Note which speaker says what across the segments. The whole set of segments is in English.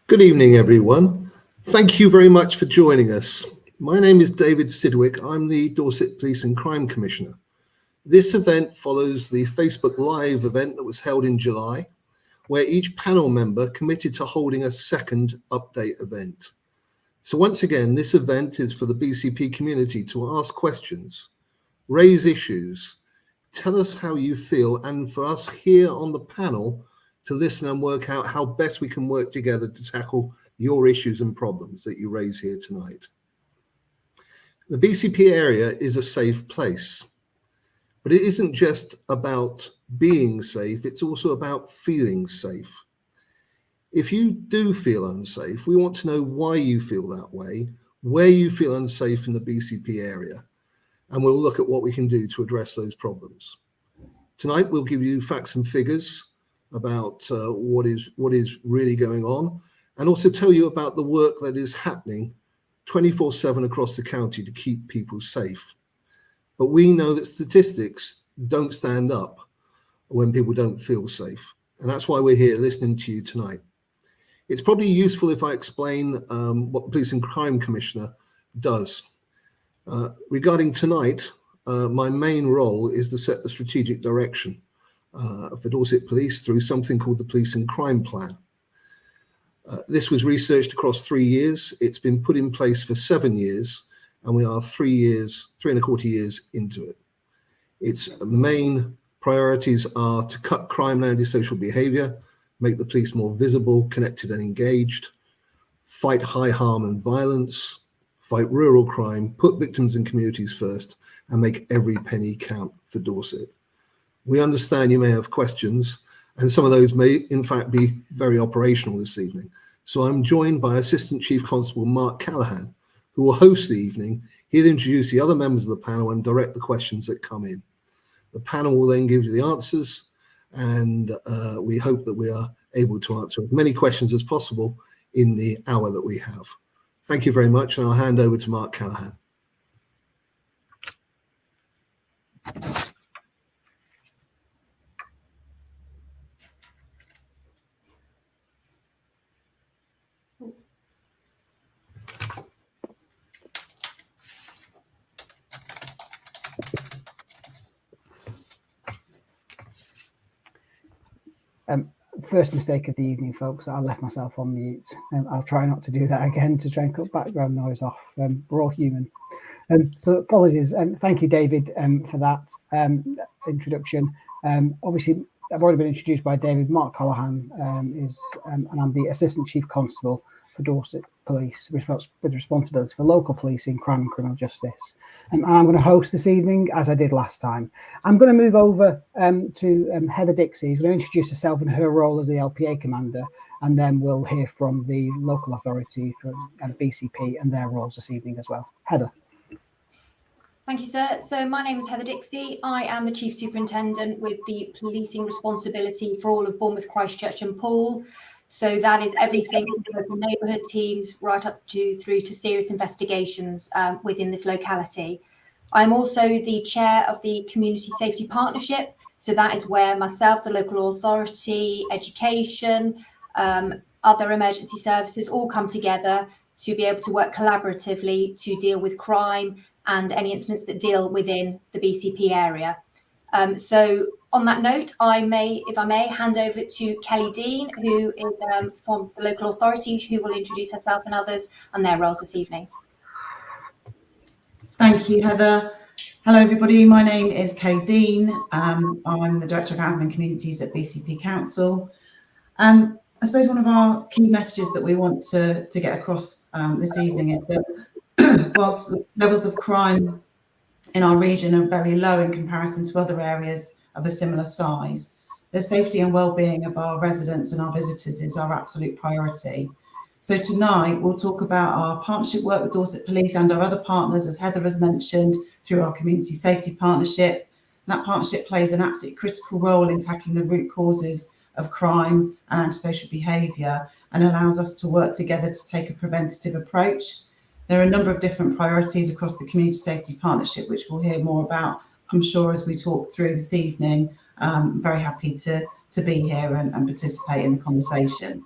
Speaker 1: Good evening, everyone. Thank you very much for joining us. My name is David Sidwick. I'm the Dorset Police and Crime Commissioner. This event follows the Facebook Live event that was held in July, where each panel member committed to holding a second update event. So once again, this event is for the BCP community to ask questions, raise issues, tell us how you feel, and for us here on the panel to listen and work out how best we can work together to tackle your issues and problems that you raise here tonight. The BCP area is a safe place, but it isn't just about being safe, it's also about feeling safe. If you do feel unsafe, we want to know why you feel that way, where you feel unsafe in the BCP area, and we'll look at what we can do to address those problems. Tonight, we'll give you facts and figures about what is really going on, and also tell you about the work that is happening 24/7 across the county to keep people safe. But we know that statistics don't stand up when people don't feel safe, and that's why we're here listening to you tonight. It's probably useful if I explain what the Police and Crime Commissioner does. Regarding tonight, my main role is to set the strategic direction for Dorset Police through something called the Police and Crime Plan. This was researched across 3 years. It's been put in place for 7 years, and we are 3 and a quarter years into it. Its main priorities are to cut crime and antisocial behaviour, make the police more visible, connected and engaged, fight high harm and violence, fight rural crime, put victims and communities first, and make every penny count for Dorset. We understand you may have questions, and some of those may in fact be very operational this evening. So I'm joined by Assistant Chief Constable Mark Callahan, who will host the evening. He'll introduce the other members of the panel and direct the questions that come in. The panel will then give you the answers, and we hope that we are able to answer as many questions as possible in the hour that we have. Thank you very much, and I'll hand over to Mark Callahan.
Speaker 2: First mistake of the evening, folks. I left myself on mute. I'll try not to do that again to try and cut background noise off. We're all human. So apologies. Thank you, David, for that introduction. Obviously, I've already been introduced by David. Mark Callahan and I'm the Assistant Chief Constable for Dorset Police with responsibility for local policing, crime and criminal justice. And I'm going to host this evening as I did last time. I'm going to move over to Heather Dixie, who's going to introduce herself and her role as the LPA commander, and then we'll hear from the local authority from BCP and their roles this evening as well. Heather.
Speaker 3: Thank you, sir. So my name is Heather Dixie. I am the Chief Superintendent with the policing responsibility for all of Bournemouth, Christchurch and Poole. So that is everything from neighbourhood teams right up through to serious investigations within this locality. I'm also the chair of the Community Safety Partnership. So that is where myself, the local authority, education, other emergency services all come together to be able to work collaboratively to deal with crime and any incidents that deal within the BCP area. So on that note, if I may, hand over to Kelly Dean, who is from the local authority, who will introduce herself and others and their roles this evening.
Speaker 4: Thank you, Heather. Hello, everybody. My name is Kelly Dean. I'm the Director of Housing and Communities at BCP Council. I suppose one of our key messages that we want to get across this evening is that whilst levels of crime in our region are very low in comparison to other areas of a similar size, the safety and well-being of our residents and our visitors is our absolute priority. So tonight we'll talk about our partnership work with Dorset Police and our other partners, as Heather has mentioned, through our Community Safety Partnership. That partnership plays an absolutely critical role in tackling the root causes of crime and antisocial behaviour, and allows us to work together to take a preventative approach. There are a number of different priorities across the Community Safety Partnership, which we'll hear more about, I'm sure, as we talk through this evening. I'm very happy to be here and participate in the conversation.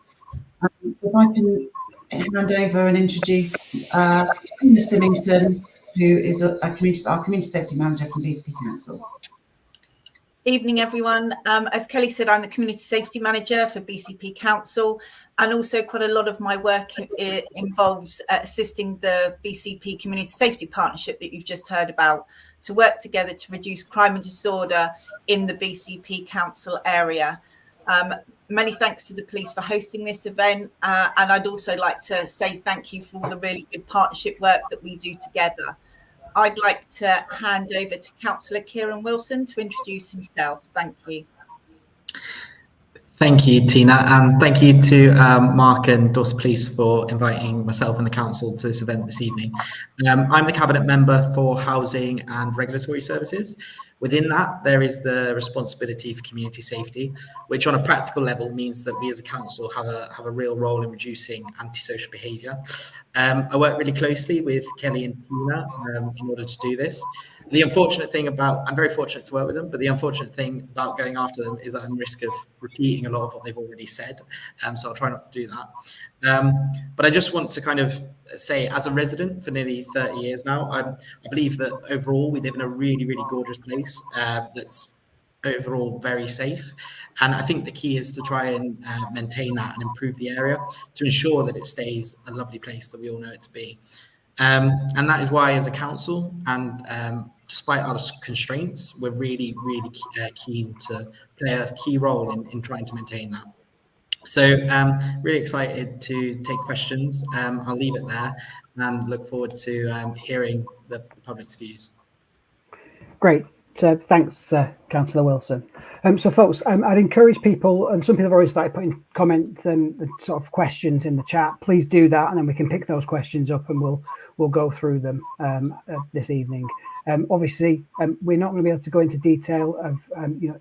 Speaker 4: So if I can hand over and introduce Tina Symington, who is our Community Safety Manager from BCP Council.
Speaker 5: Evening, everyone. As Kelly said, I'm the Community Safety Manager for BCP Council, and also quite a lot of my work involves assisting the BCP Community Safety Partnership that you've just heard about, to work together to reduce crime and disorder in the BCP Council area. Many thanks to the police for hosting this event, and I'd also like to say thank you for all the really good partnership work that we do together. I'd like to hand over to Councillor Kieran Wilson to introduce himself. Thank you.
Speaker 6: Thank you, Tina, and thank you to Mark and Dorset Police for inviting myself and the council to this event this evening. I'm the Cabinet Member for Housing and Regulatory Services. Within that, there is the responsibility for community safety, which on a practical level means that we as a council have a real role in reducing antisocial behaviour. I work really closely with Kelly and Tina in order to do this. The unfortunate thing I'm very fortunate to work with them, but the unfortunate thing about going after them is that I'm at risk of repeating a lot of what they've already said. So I'll try not to do that. But I just want to kind of say, as a resident for nearly 30 years now, I believe that overall we live in a really, really gorgeous place that's overall very safe. And I think the key is to try and maintain that and improve the area to ensure that it stays a lovely place that we all know it to be. And that is why, as a council, and despite our constraints, we're really, really keen to play a key role in trying to maintain that. So really excited to take questions. I'll leave it there and look forward to hearing the public's views.
Speaker 2: Great. Thanks, Councillor Wilson. So folks, I'd encourage people, and some people have already started putting comments and sort of questions in the chat. Please do that, and then we can pick those questions up and we'll go through them this evening. Obviously, we're not going to be able to go into detail of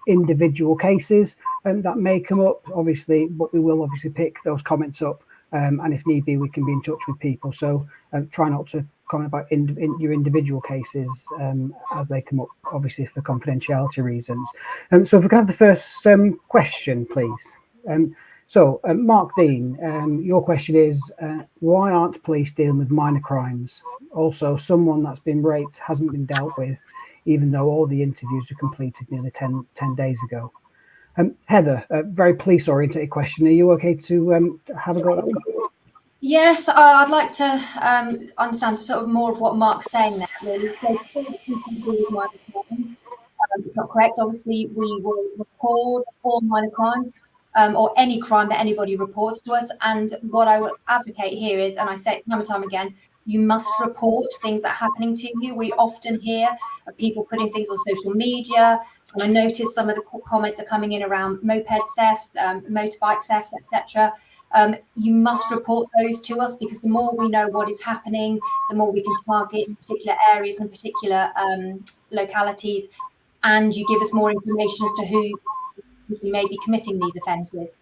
Speaker 2: individual cases that may come up, obviously, but we will obviously pick those comments up, and if need be, we can be in touch with people. So try not to comment about your individual cases as they come up, obviously for confidentiality reasons. So if we can have the first question, please. So Mark Dean, your question is, why aren't police dealing with minor crimes? Also, someone that's been raped hasn't been dealt with, even though all the interviews were completed nearly 10 days ago. Heather, a very police oriented question. Are you okay to have a go at that?
Speaker 3: Yes, I'd like to understand sort of more of what Mark's saying there, really. So, it's not correct. Obviously, we will record all minor crimes or any crime that anybody reports to us. And what I would advocate here is, and I say it time and time again, you must report things that are happening to you. We often hear of people putting things on social media, and I notice some of the comments are coming in around moped thefts, motorbike thefts, etc. You must report those to us, because the more we know what is happening, the more we can target in particular areas and particular localities, and you give us more information as to who may be committing these offences.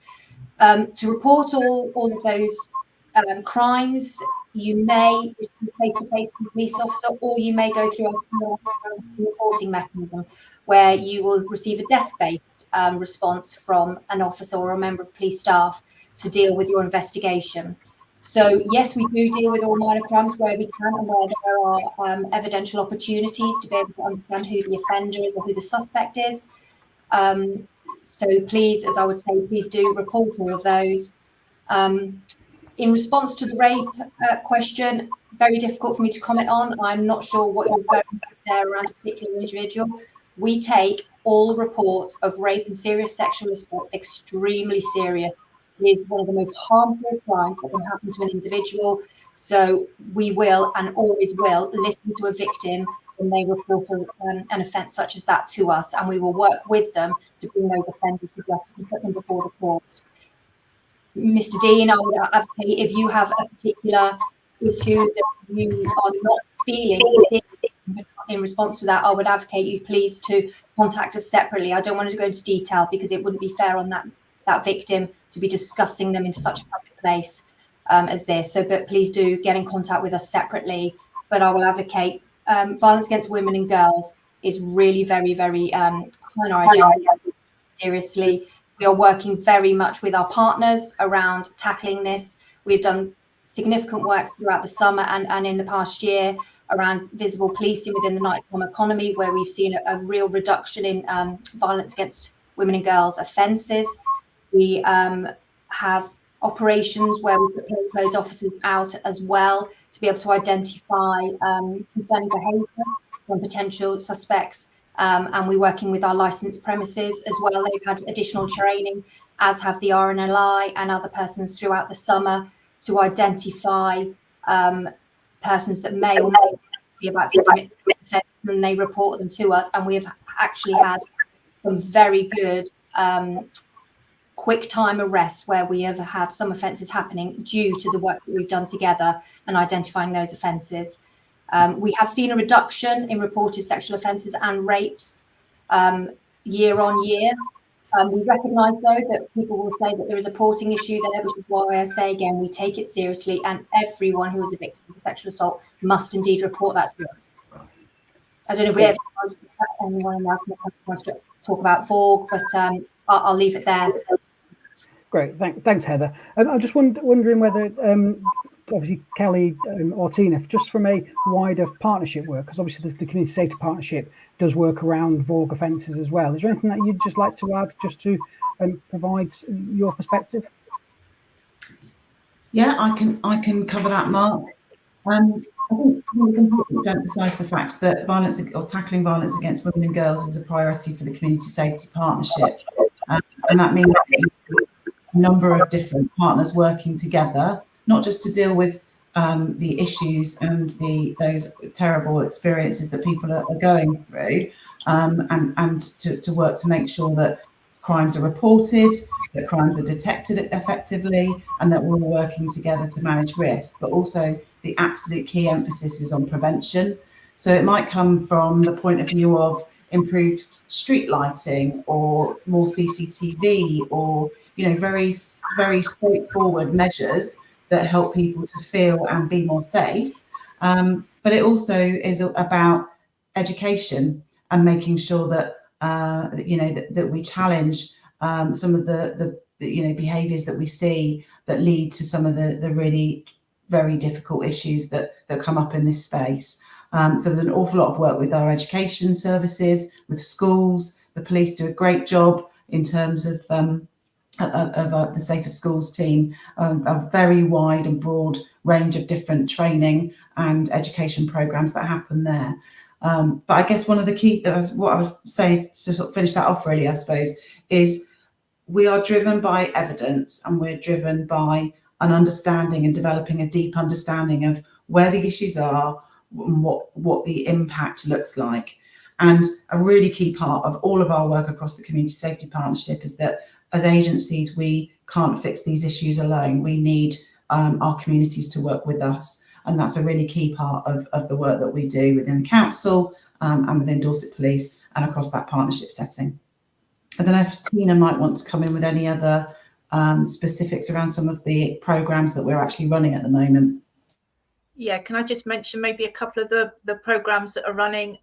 Speaker 3: To report all of those crimes, you may receive face-to-face with a police officer, or you may go through a reporting mechanism where you will receive a desk-based response from an officer or a member of police staff to deal with your investigation. So yes, we do deal with all minor crimes where we can, and where there are evidential opportunities to be able to understand who the offender is or who the suspect is. So please, as I would say, please do report all of those. In response to the rape question, very difficult for me to comment on. I'm not sure what you're going to there around a particular individual. We take all reports of rape and serious sexual assault extremely serious. It is one of the most harmful crimes that can happen to an individual. So we will, and always will, listen to a victim when they report an offence such as that to us, and we will work with them to bring those offenders to justice and put them before the court. Mr. Dean, I would advocate, if you have a particular issue that you are not feeling in response to that, I would advocate you please to contact us separately. I don't want to go into detail because it wouldn't be fair on that victim to be discussing them in such a public place as this. So, but please do get in contact with us separately. But I will advocate violence against women and girls is really very, very high on our agenda, seriously. We are working very much with our partners around tackling this. We've done significant work throughout the summer and in the past year around visible policing within the nighttime economy, where we've seen a real reduction in violence against women and girls offences. We have operations where we put plainclothes officers out as well to be able to identify concerning behaviour from potential suspects. And we're working with our licensed premises as well. They've had additional training, as have the RNLI and other persons throughout the summer, to identify persons that may or may not be about to commit offence, and they report them to us. And we have actually had some very good quick time arrests where we have had some offences happening due to the work that we've done together and identifying those offences. We have seen a reduction in reported sexual offences and rapes year on year. We recognise, though, that people will say that there is a porting issue there, which is why I say again, we take it seriously, and everyone who is a victim of sexual assault must indeed report that to us. I don't know if we have anyone else wants to talk about VORG, but I'll leave it there.
Speaker 2: Great, thanks, Heather. I'm just wondering whether, obviously, Kelly or Tina, just from a wider partnership work, because obviously the Community Safety Partnership does work around VORG offences as well. Is there anything that you'd just like to add, just to provide your perspective?
Speaker 4: Yeah, I can cover that, Mark. I think it's important to emphasise the fact that violence or tackling violence against women and girls is a priority for the Community Safety Partnership, and that means that a number of different partners working together, not just to deal with the issues and those terrible experiences that people are going through, and to work to make sure that crimes are reported, that crimes are detected effectively, and that we're all working together to manage risk. But also the absolute key emphasis is on prevention. So it might come from the point of view of improved street lighting or more CCTV, or very straightforward measures that help people to feel and be more safe. But it also is about education and making sure that that we challenge some of the behaviours that we see that lead to some of the really very difficult issues that come up in this space. So there's an awful lot of work with our education services, with schools. The police do a great job in terms of the Safer Schools team, a very wide and broad range of different training and education programs that happen there. But I guess one of the key, what I would say to sort of finish that off really, I suppose, is we are driven by evidence, and we're driven by an understanding and developing a deep understanding of where the issues are and what the impact looks like. And a really key part of all of our work across the Community Safety Partnership is that as agencies, we can't fix these issues alone. We need our communities to work with us. And that's a really key part of the work that we do within the council and within Dorset Police and across that partnership setting. I don't know if Tina might want to come in with any other specifics around some of the programmes that we're actually running at the moment.
Speaker 5: Yeah, can I just mention maybe a couple of the programmes that are running,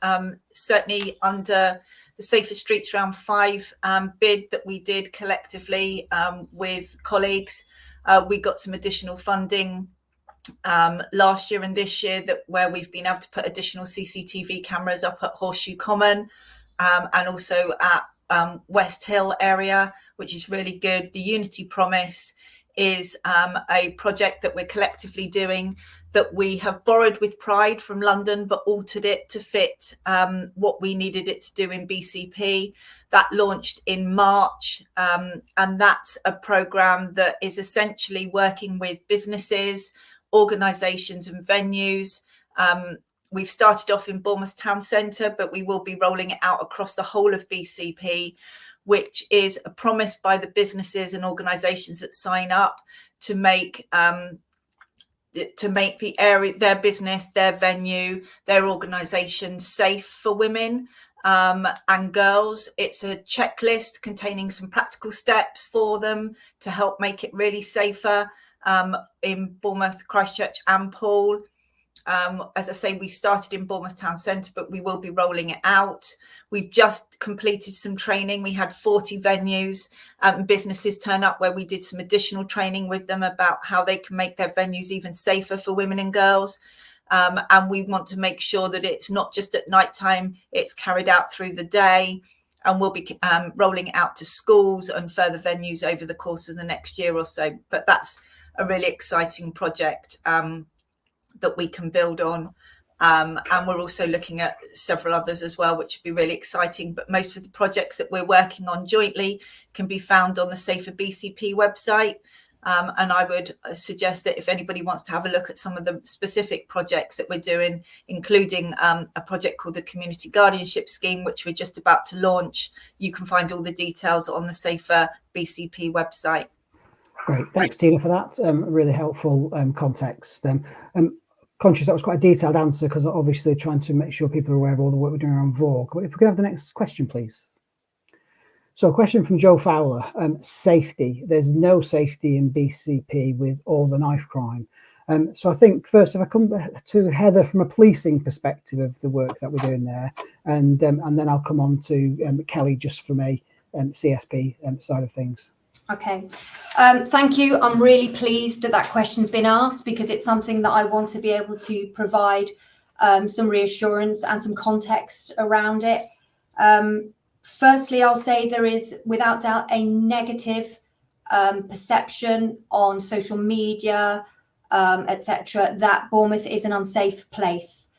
Speaker 5: certainly under the Safer Streets Round 5 bid that we did collectively with colleagues. We got some additional funding last year and this year where we've been able to put additional CCTV cameras up at Horseshoe Common and also at West Hill area, which is really good. The Unity Promise is a project that we're collectively doing that we have borrowed with pride from London, but altered it to fit what we needed it to do in BCP. That launched in March, and that's a programme that is essentially working with businesses, organisations and venues. We've started off in Bournemouth Town Centre, but we will be rolling it out across the whole of BCP, which is a promise by the businesses and organisations that sign up to make the area, their business, their venue, their organisation safe for women and girls. It's a checklist containing some practical steps for them to help make it really safer in Bournemouth, Christchurch and Poole. As I say, we started in Bournemouth Town Centre, but we will be rolling it out. We've just completed some training. We had 40 venues and businesses turn up where we did some additional training with them about how they can make their venues even safer for women and girls. And we want to make sure that it's not just at night time, it's carried out through the day. And we'll be rolling it out to schools and further venues over the course of the next year or so. But that's a really exciting project that we can build on. And we're also looking at several others as well, which would be really exciting. But most of the projects that we're working on jointly can be found on the Safer BCP website. And I would suggest that if anybody wants to have a look at some of the specific projects that we're doing, including a project called the Community Guardianship Scheme, which we're just about to launch, you can find all the details on the Safer BCP website.
Speaker 2: Great. Thanks, Tina, for that. Really helpful context. Conscious that was quite a detailed answer because obviously trying to make sure people are aware of all the work we're doing around VOG. But if we could have the next question, please. So a question from Joe Fowler, safety. There's no safety in BCP with all the knife crime. So I think first, if I come to Heather from a policing perspective of the work that we're doing there, and then I'll come on to Kelly just from a CSP side of things.
Speaker 3: Okay, thank you. I'm really pleased that that question's been asked because it's something that I want to be able to provide some reassurance and some context around it. Firstly, I'll say there is without doubt a negative perception on social media, etc., that Bournemouth is an unsafe place,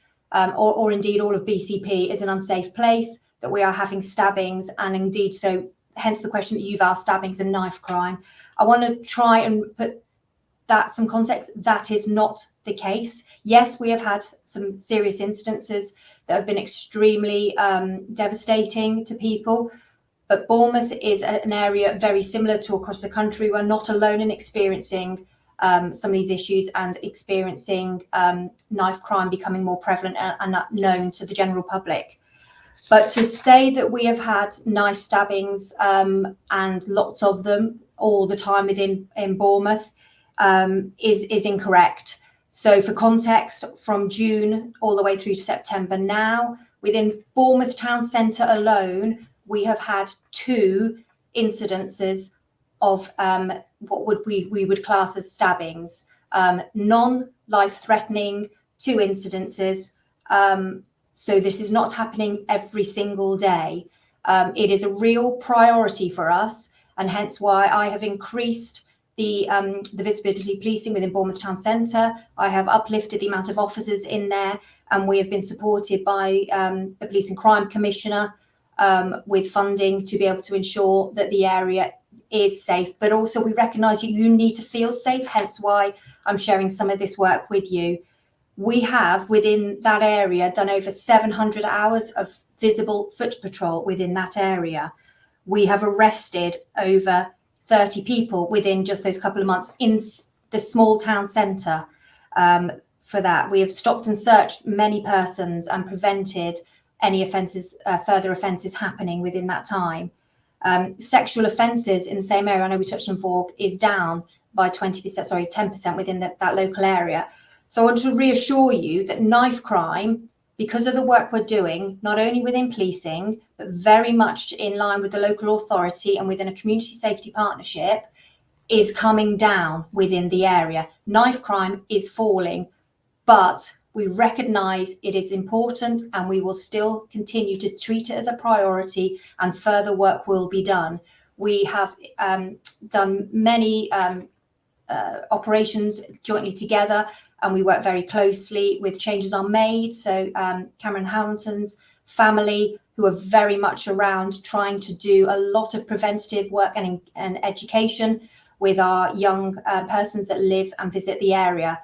Speaker 3: or indeed all of BCP is an unsafe place, that we are having stabbings, and indeed so, hence the question that you've asked, stabbings and knife crime. I want to try and put that some context. That is not the case. Yes, we have had some serious incidences that have been extremely devastating to people, but Bournemouth is an area very similar to across the country. We're not alone in experiencing some of these issues and experiencing knife crime becoming more prevalent and known to the general public. But to say that we have had knife stabbings and lots of them all the time in Bournemouth is incorrect. So for context, from June all the way through to September now, within Bournemouth Town Centre alone, we have had 2 incidences of what we would class as stabbings, non-life-threatening 2 incidences. So this is not happening every single day. It is a real priority for us, and hence why I have increased the visibility policing within Bournemouth Town Centre. I have uplifted the amount of officers in there, and we have been supported by the Police and Crime Commissioner with funding to be able to ensure that the area is safe. But also we recognise you need to feel safe, hence why I'm sharing some of this work with you. We have within that area done over 700 hours of visible foot patrol within that area. We have arrested over 30 people within just those couple of months in the small town centre. For that, we have stopped and searched many persons and prevented any offences, further offences happening within that time. Sexual offences in the same area, I know we touched on VOG, is down by 10% within that local area. So I want to reassure you that knife crime, because of the work we're doing, not only within policing, but very much in line with the local authority and within a community safety partnership, is coming down within the area. Knife crime is falling, but we recognise it is important and we will still continue to treat it as a priority, and further work will be done. We have done many operations jointly together, and we work very closely with Changes Are Made. So Cameron Hamilton's family, who are very much around trying to do a lot of preventative work and education with our young persons that live and visit the area.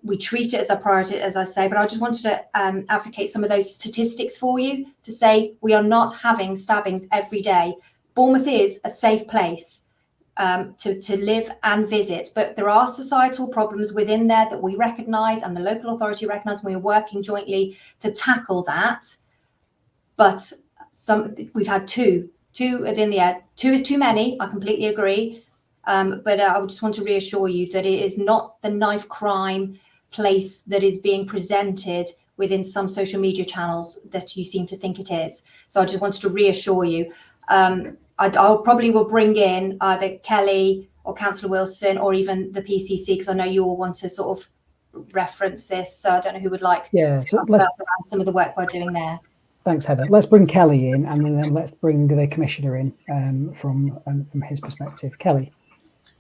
Speaker 3: We treat it as a priority, as I say, but I just wanted to advocate some of those statistics for you to say we are not having stabbings every day. Bournemouth is a safe place to live and visit, but there are societal problems within there that we recognise and the local authority recognise, and we are working jointly to tackle that. But we've had two within the air. 2 is too many, I completely agree. But I would just want to reassure you that it is not the knife crime place that is being presented within some social media channels that you seem to think it is. So I just wanted to reassure you. I'll probably will bring in either Kelly or Councillor Wilson or even the PCC, because I know you all want to sort of reference this. So I don't know who would like to
Speaker 2: so
Speaker 3: around some of the work we're doing there.
Speaker 2: Thanks, Heather. Let's bring Kelly in, and then let's bring the Commissioner in from his perspective. Kelly.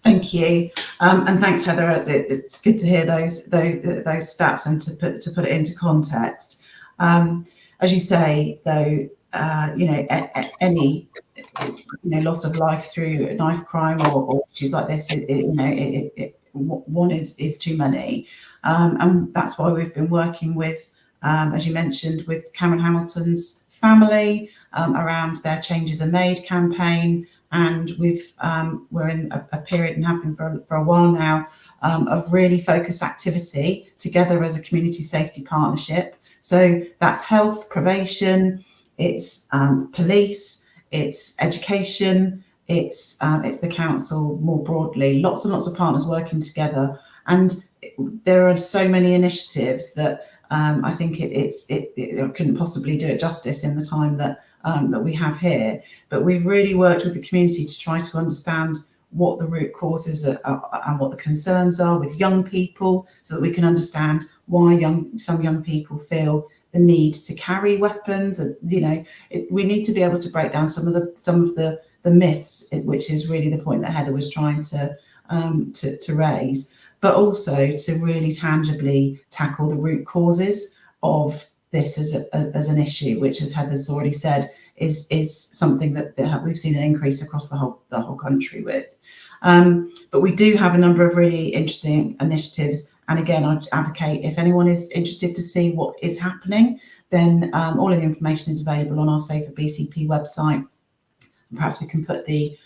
Speaker 4: Thank you, and thanks, Heather. It's good to hear those stats and to put it into context. As you say, though, any loss of life through knife crime or issues like this, one is too many, and that's why we've been working with, as you mentioned, with Cameron Hamilton's family around their Changes Are Made campaign. And we're in a period, and have been for a while now, of really focused activity together as a community safety partnership. So that's health, probation, it's police, it's education, it's the council more broadly. Lots and lots of partners working together, and there are so many initiatives that I think it couldn't possibly do it justice in the time that we have here. But we've really worked with the community to try to understand what the root causes are and what the concerns are with young people, so that we can understand why some young people feel the need to carry weapons. And we need to be able to break down some of the myths, which is really the point that Heather was trying to raise, but also to really tangibly tackle the root causes of this as an issue, which, as Heather's already said, is something that we've seen an increase across the whole country with. But we do have a number of really interesting initiatives, and again, I'd advocate, if anyone is interested to see what is happening, then all of the information is available on our Safer BCP website. Perhaps we can put the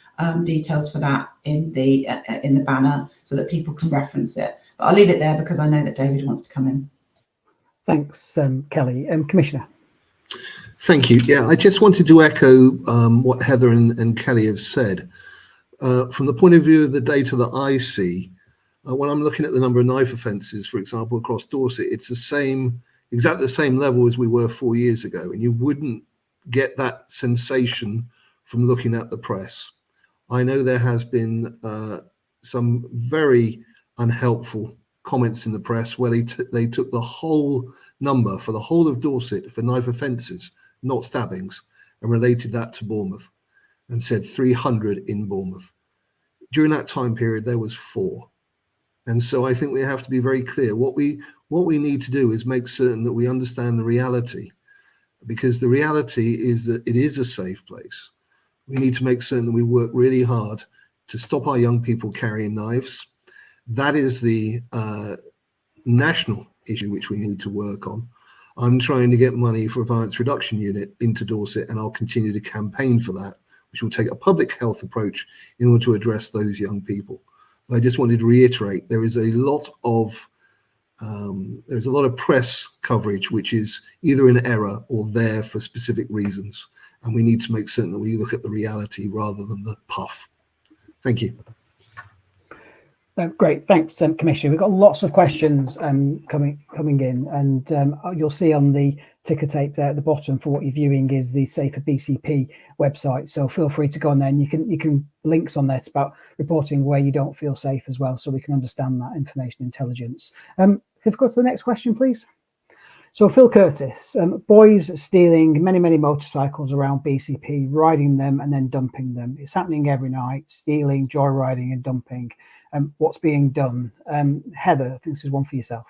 Speaker 4: details for that in the banner so that people can reference it. But I'll leave it there because I know that David wants to come in.
Speaker 2: Thanks, Kelly. Commissioner.
Speaker 1: Thank you. Yeah, I just wanted to echo what Heather and Kelly have said. From the point of view of the data that I see, when I'm looking at the number of knife offences, for example, across Dorset, it's exactly the same level as we were 4 years ago, and you wouldn't get that sensation from looking at the press. I know there has been some very unhelpful comments in the press where they took the whole number for the whole of Dorset for knife offences, not stabbings, and related that to Bournemouth and said 300 in Bournemouth. During that time period, there was 4. And so I think we have to be very clear. What we need to do is make certain that we understand the reality, because the reality is that it is a safe place. We need to make certain that we work really hard to stop our young people carrying knives. That is the national issue which we need to work on. I'm trying to get money for a violence reduction unit into Dorset, and I'll continue to campaign for that, which will take a public health approach in order to address those young people. I just wanted to reiterate, there is a lot of press coverage which is either in error or there for specific reasons, and we need to make certain that we look at the reality rather than the puff. Thank you.
Speaker 2: Great, thanks, Commissioner. We've got lots of questions coming in, and you'll see on the ticker tape there at the bottom for what you're viewing is the Safer BCP website. So feel free to go on there, and you can links on there. It's about reporting where you don't feel safe as well, so we can understand that information intelligence. If we go to the next question, please. So Phil Curtis, boys stealing many motorcycles around BCP, riding them and then dumping them. It's happening every night, stealing, joyriding and dumping. What's being done? Heather, I think this is one for yourself.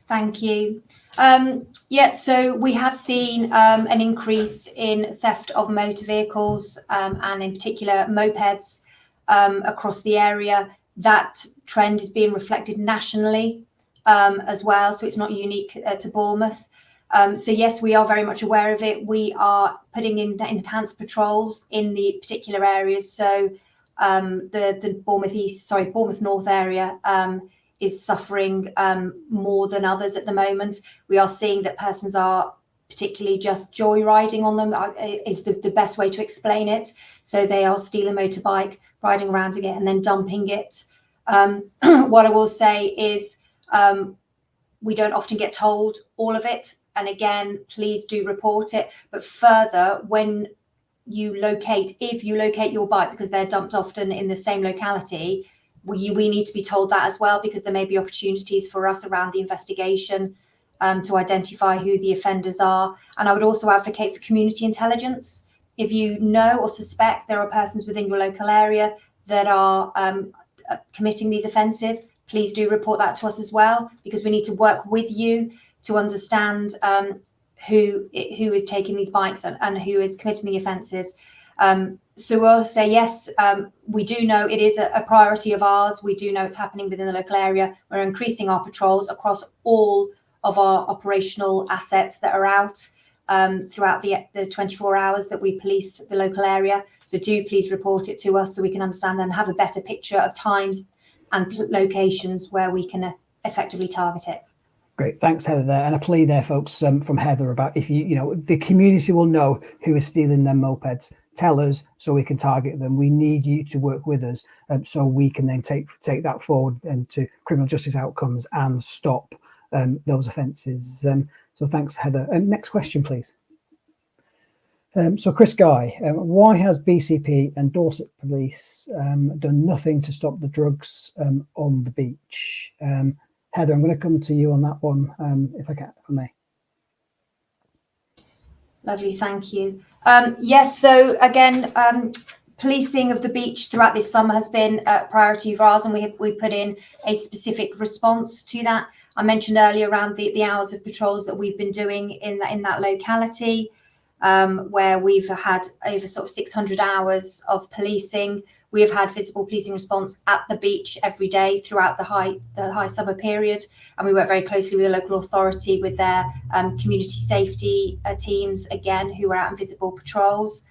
Speaker 3: Thank you. Yeah, so we have seen an increase in theft of motor vehicles and in particular mopeds across the area. That trend is being reflected nationally as well, so it's not unique to Bournemouth. So yes, we are very much aware of it. We are putting in enhanced patrols in the particular areas. So the Bournemouth North area is suffering more than others at the moment. We are seeing that persons are particularly just joyriding on them is the best way to explain it. So they are stealing a motorbike, riding around again and then dumping it. What I will say is We don't often get told all of it. And again, please do report it. But further, when if you locate your bike, because they're dumped often in the same locality, we need to be told that as well, because there may be opportunities for us around the investigation to identify who the offenders are. And I would also advocate for community intelligence. If you know or suspect there are persons within your local area that are committing these offences, please do report that to us as well, because we need to work with you to understand who is taking these bikes and who is committing the offences. So we'll say, yes, we do know it is a priority of ours. We do know it's happening within the local area. We're increasing our patrols across all of our operational assets that are out throughout the 24 hours that we police the local area. So do please report it to us so we can understand and have a better picture of times and locations where we can effectively target it.
Speaker 2: Great, thanks Heather there. And a plea there, folks, from Heather about if you know, the community will know who is stealing their mopeds. Tell us so we can target them. We need you to work with us so we can then take that forward and to criminal justice outcomes and stop those offences. So thanks, Heather. Next question, please. So Chris Guy, why has BCP and Dorset Police done nothing to stop the drugs on the beach? Heather, I'm going to come to you on that one, if I may.
Speaker 3: Lovely, thank you. Yes, so again, policing of the beach throughout this summer has been a priority of ours, and we put in a specific response to that. I mentioned earlier around the hours of patrols that we've been doing in that locality, where we've had over sort of 600 hours of policing. We have had visible policing response at the beach every day throughout the high summer period, and we work very closely with the local authority with their community safety teams, again, who are out in visible patrols.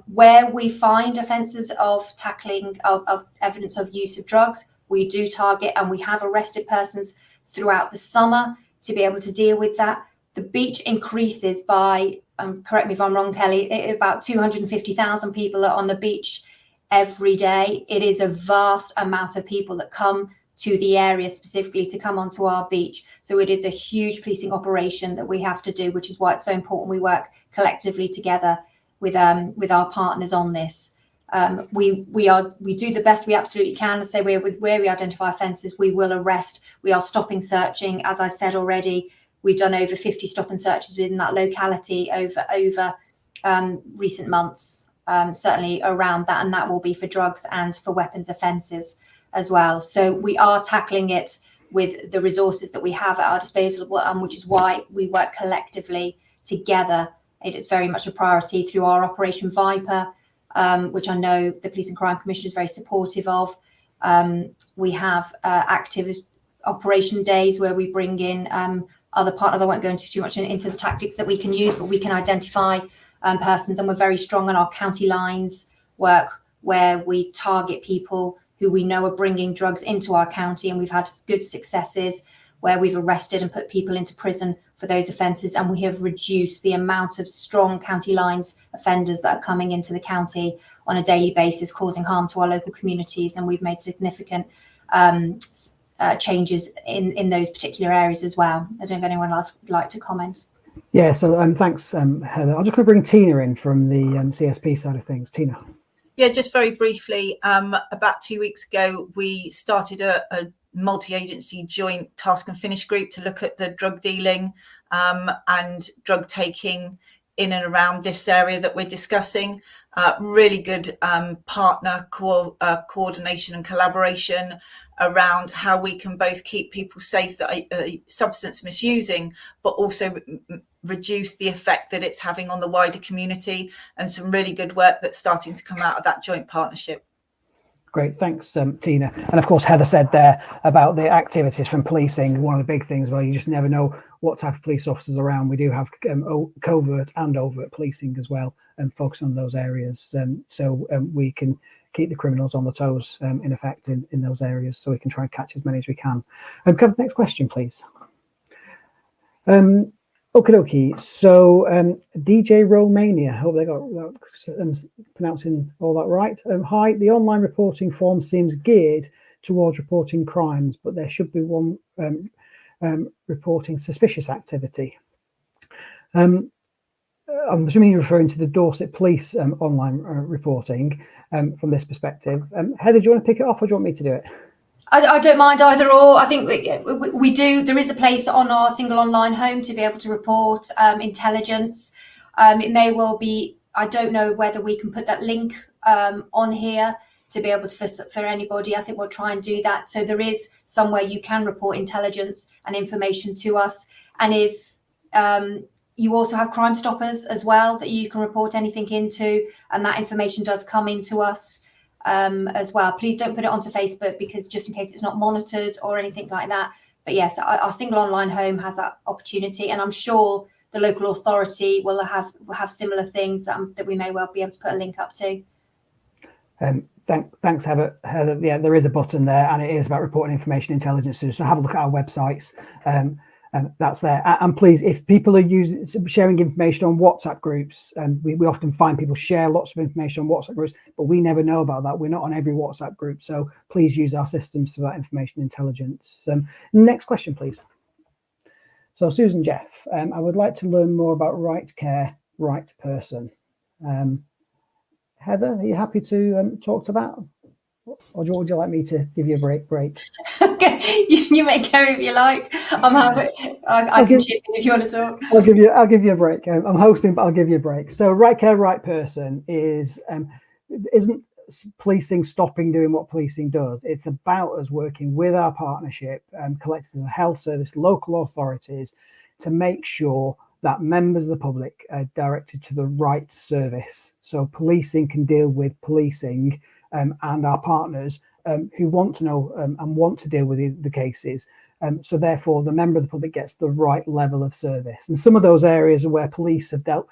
Speaker 3: Where we find offences of tackling of evidence of use of drugs, we do target, and we have arrested persons throughout the summer to be able to deal with that. The beach increases by, correct me if I'm wrong, Kelly, about 250,000 people are on the beach every day. It is a vast amount of people that come to the area specifically to come onto our beach. So it is a huge policing operation that we have to do, which is why it's so important we work collectively together with our partners on this. We do the best we absolutely can. Say where we identify offences, we will arrest. We are stopping searching, as I said already. We've done over 50 stop and searches within that locality over recent months, certainly around that, and that will be for drugs and for weapons offences as well. So we are tackling it with the resources that we have at our disposal, which is why we work collectively together. It is very much a priority through our Operation Viper, which I know the Police and Crime Commission is very supportive of. We have active operation days where we bring in other partners. I won't go into too much into the tactics that we can use, but we can identify persons, and we're very strong on our county lines work, where we target people who we know are bringing drugs into our county, and we've had good successes where we've arrested and put people into prison for those offences, and we have reduced the amount of strong county lines offenders that are coming into the county on a daily basis, causing harm to our local communities, and we've made significant changes in those particular areas as well. I don't know if anyone else would like to comment.
Speaker 2: Yeah, so thanks, Heather. I'm just going to bring Tina in from the CSP side of things. Tina.
Speaker 5: Yeah, just very briefly, about 2 weeks ago, we started a multi-agency joint task and finish group to look at the drug dealing and drug taking in and around this area that we're discussing. Really good partner coordination and collaboration around how we can both keep people safe that are substance misusing, but also reduce the effect that it's having on the wider community, and some really good work that's starting to come out of that joint partnership.
Speaker 2: Great, thanks, Tina. And of course, Heather said there about the activities from policing. One of the big things, well, you just never know what type of police officers are around. We do have covert and overt policing as well, and focus on those areas, so we can keep the criminals on the toes, in effect, in those areas, so we can try and catch as many as we can. Cover the next question, please. Okie dokie. So DJ Romania, hope they got pronouncing all that right. Hi, the online reporting form seems geared towards reporting crimes, but there should be one reporting suspicious activity. I'm assuming you're referring to the Dorset Police online reporting from this perspective. Heather, do you want to pick it off, or do you want me to do it?
Speaker 3: I don't mind either or. I think we do. There is a place on our single online home to be able to report intelligence. It may well be, I don't know whether we can put that link on here to be able to, for anybody. I think we'll try and do that. So there is somewhere you can report intelligence and information to us. And if you also have Crime Stoppers as well that you can report anything into, and that information does come into us as well. Please don't put it onto Facebook, because just in case it's not monitored or anything like that. But yes, our single online home has that opportunity, and I'm sure the local authority will have similar things that we may well be able to put a link up to.
Speaker 2: Thanks, Heather. Yeah, there is a button there, and it is about reporting information intelligence. So have a look at our websites. That's there. And please, if people are sharing information on WhatsApp groups, we often find people share lots of information on WhatsApp groups, but we never know about that. We're not on every WhatsApp group, so please use our systems for that information intelligence. Next question, please. So Susan Jeff, I would like to learn more about right care, right person. Heather, are you happy to talk to that? Or would you like me to give you a break?
Speaker 3: Okay, you may go if you like. I'm happy. I can chip in if you want to talk.
Speaker 2: I'll give you a break. I'm hosting, but I'll give you a break. So right care, right person isn't policing stopping doing what policing does. It's about us working with our partnership, collectively, the health service, local authorities, to make sure that members of the public are directed to the right service. So policing can deal with policing, and our partners who want to know and want to deal with the cases. So therefore, the member of the public gets the right level of service. And some of those areas are where police have dealt,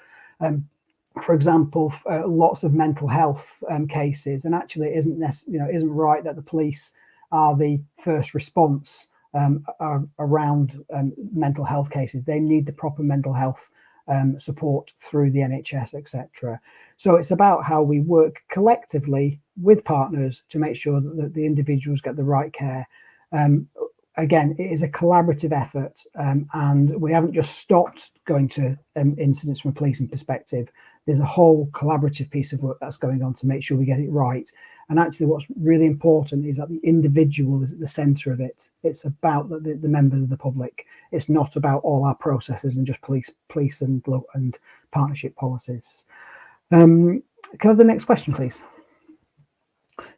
Speaker 2: for example, lots of mental health cases. And actually, it isn't right that the police are the first response around mental health cases. They need the proper mental health support through the NHS, etc. So it's about how we work collectively with partners to make sure that the individuals get the right care. Again, it is a collaborative effort, and we haven't just stopped going to incidents from a policing perspective. There's a whole collaborative piece of work that's going on to make sure we get it right. And actually, what's really important is that the individual is at the centre of it. It's about the members of the public. It's not about all our processes and just police and partnership policies. Can I have the next question, please?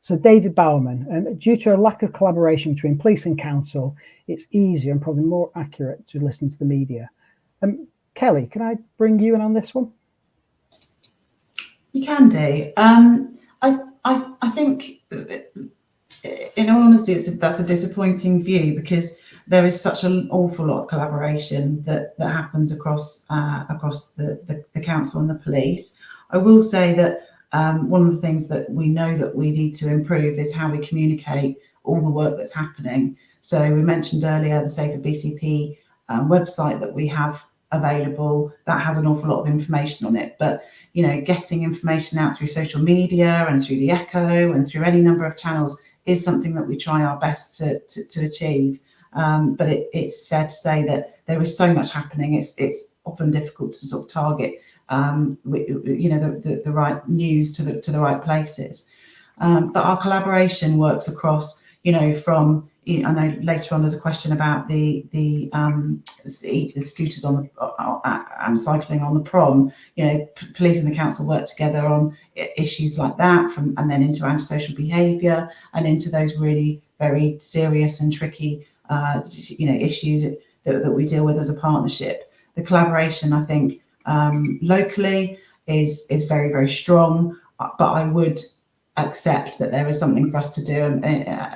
Speaker 2: So David Bowerman, due to a lack of collaboration between police and council, it's easier and probably more accurate to listen to the media. Kelly, can I bring you in on this one?
Speaker 4: You can do. I think, in all honesty, that's a disappointing view, because there is such an awful lot of collaboration that happens across the council and the police. I will say that one of the things that we know that we need to improve is how we communicate all the work that's happening. So we mentioned earlier the Safer BCP website that we have available that has an awful lot of information on it, but getting information out through social media and through the Echo and through any number of channels is something that we try our best to achieve. But it's fair to say that there is so much happening. It's often difficult to sort of target the right news to the right places. But our collaboration works across, from I know later on there's a question about the scooters on and cycling on the prom. Police and the council work together on issues like that, and then into antisocial behaviour and into those really very serious and tricky issues that we deal with as a partnership. The collaboration, I think, locally is very, very strong, but I would accept that there is something for us to do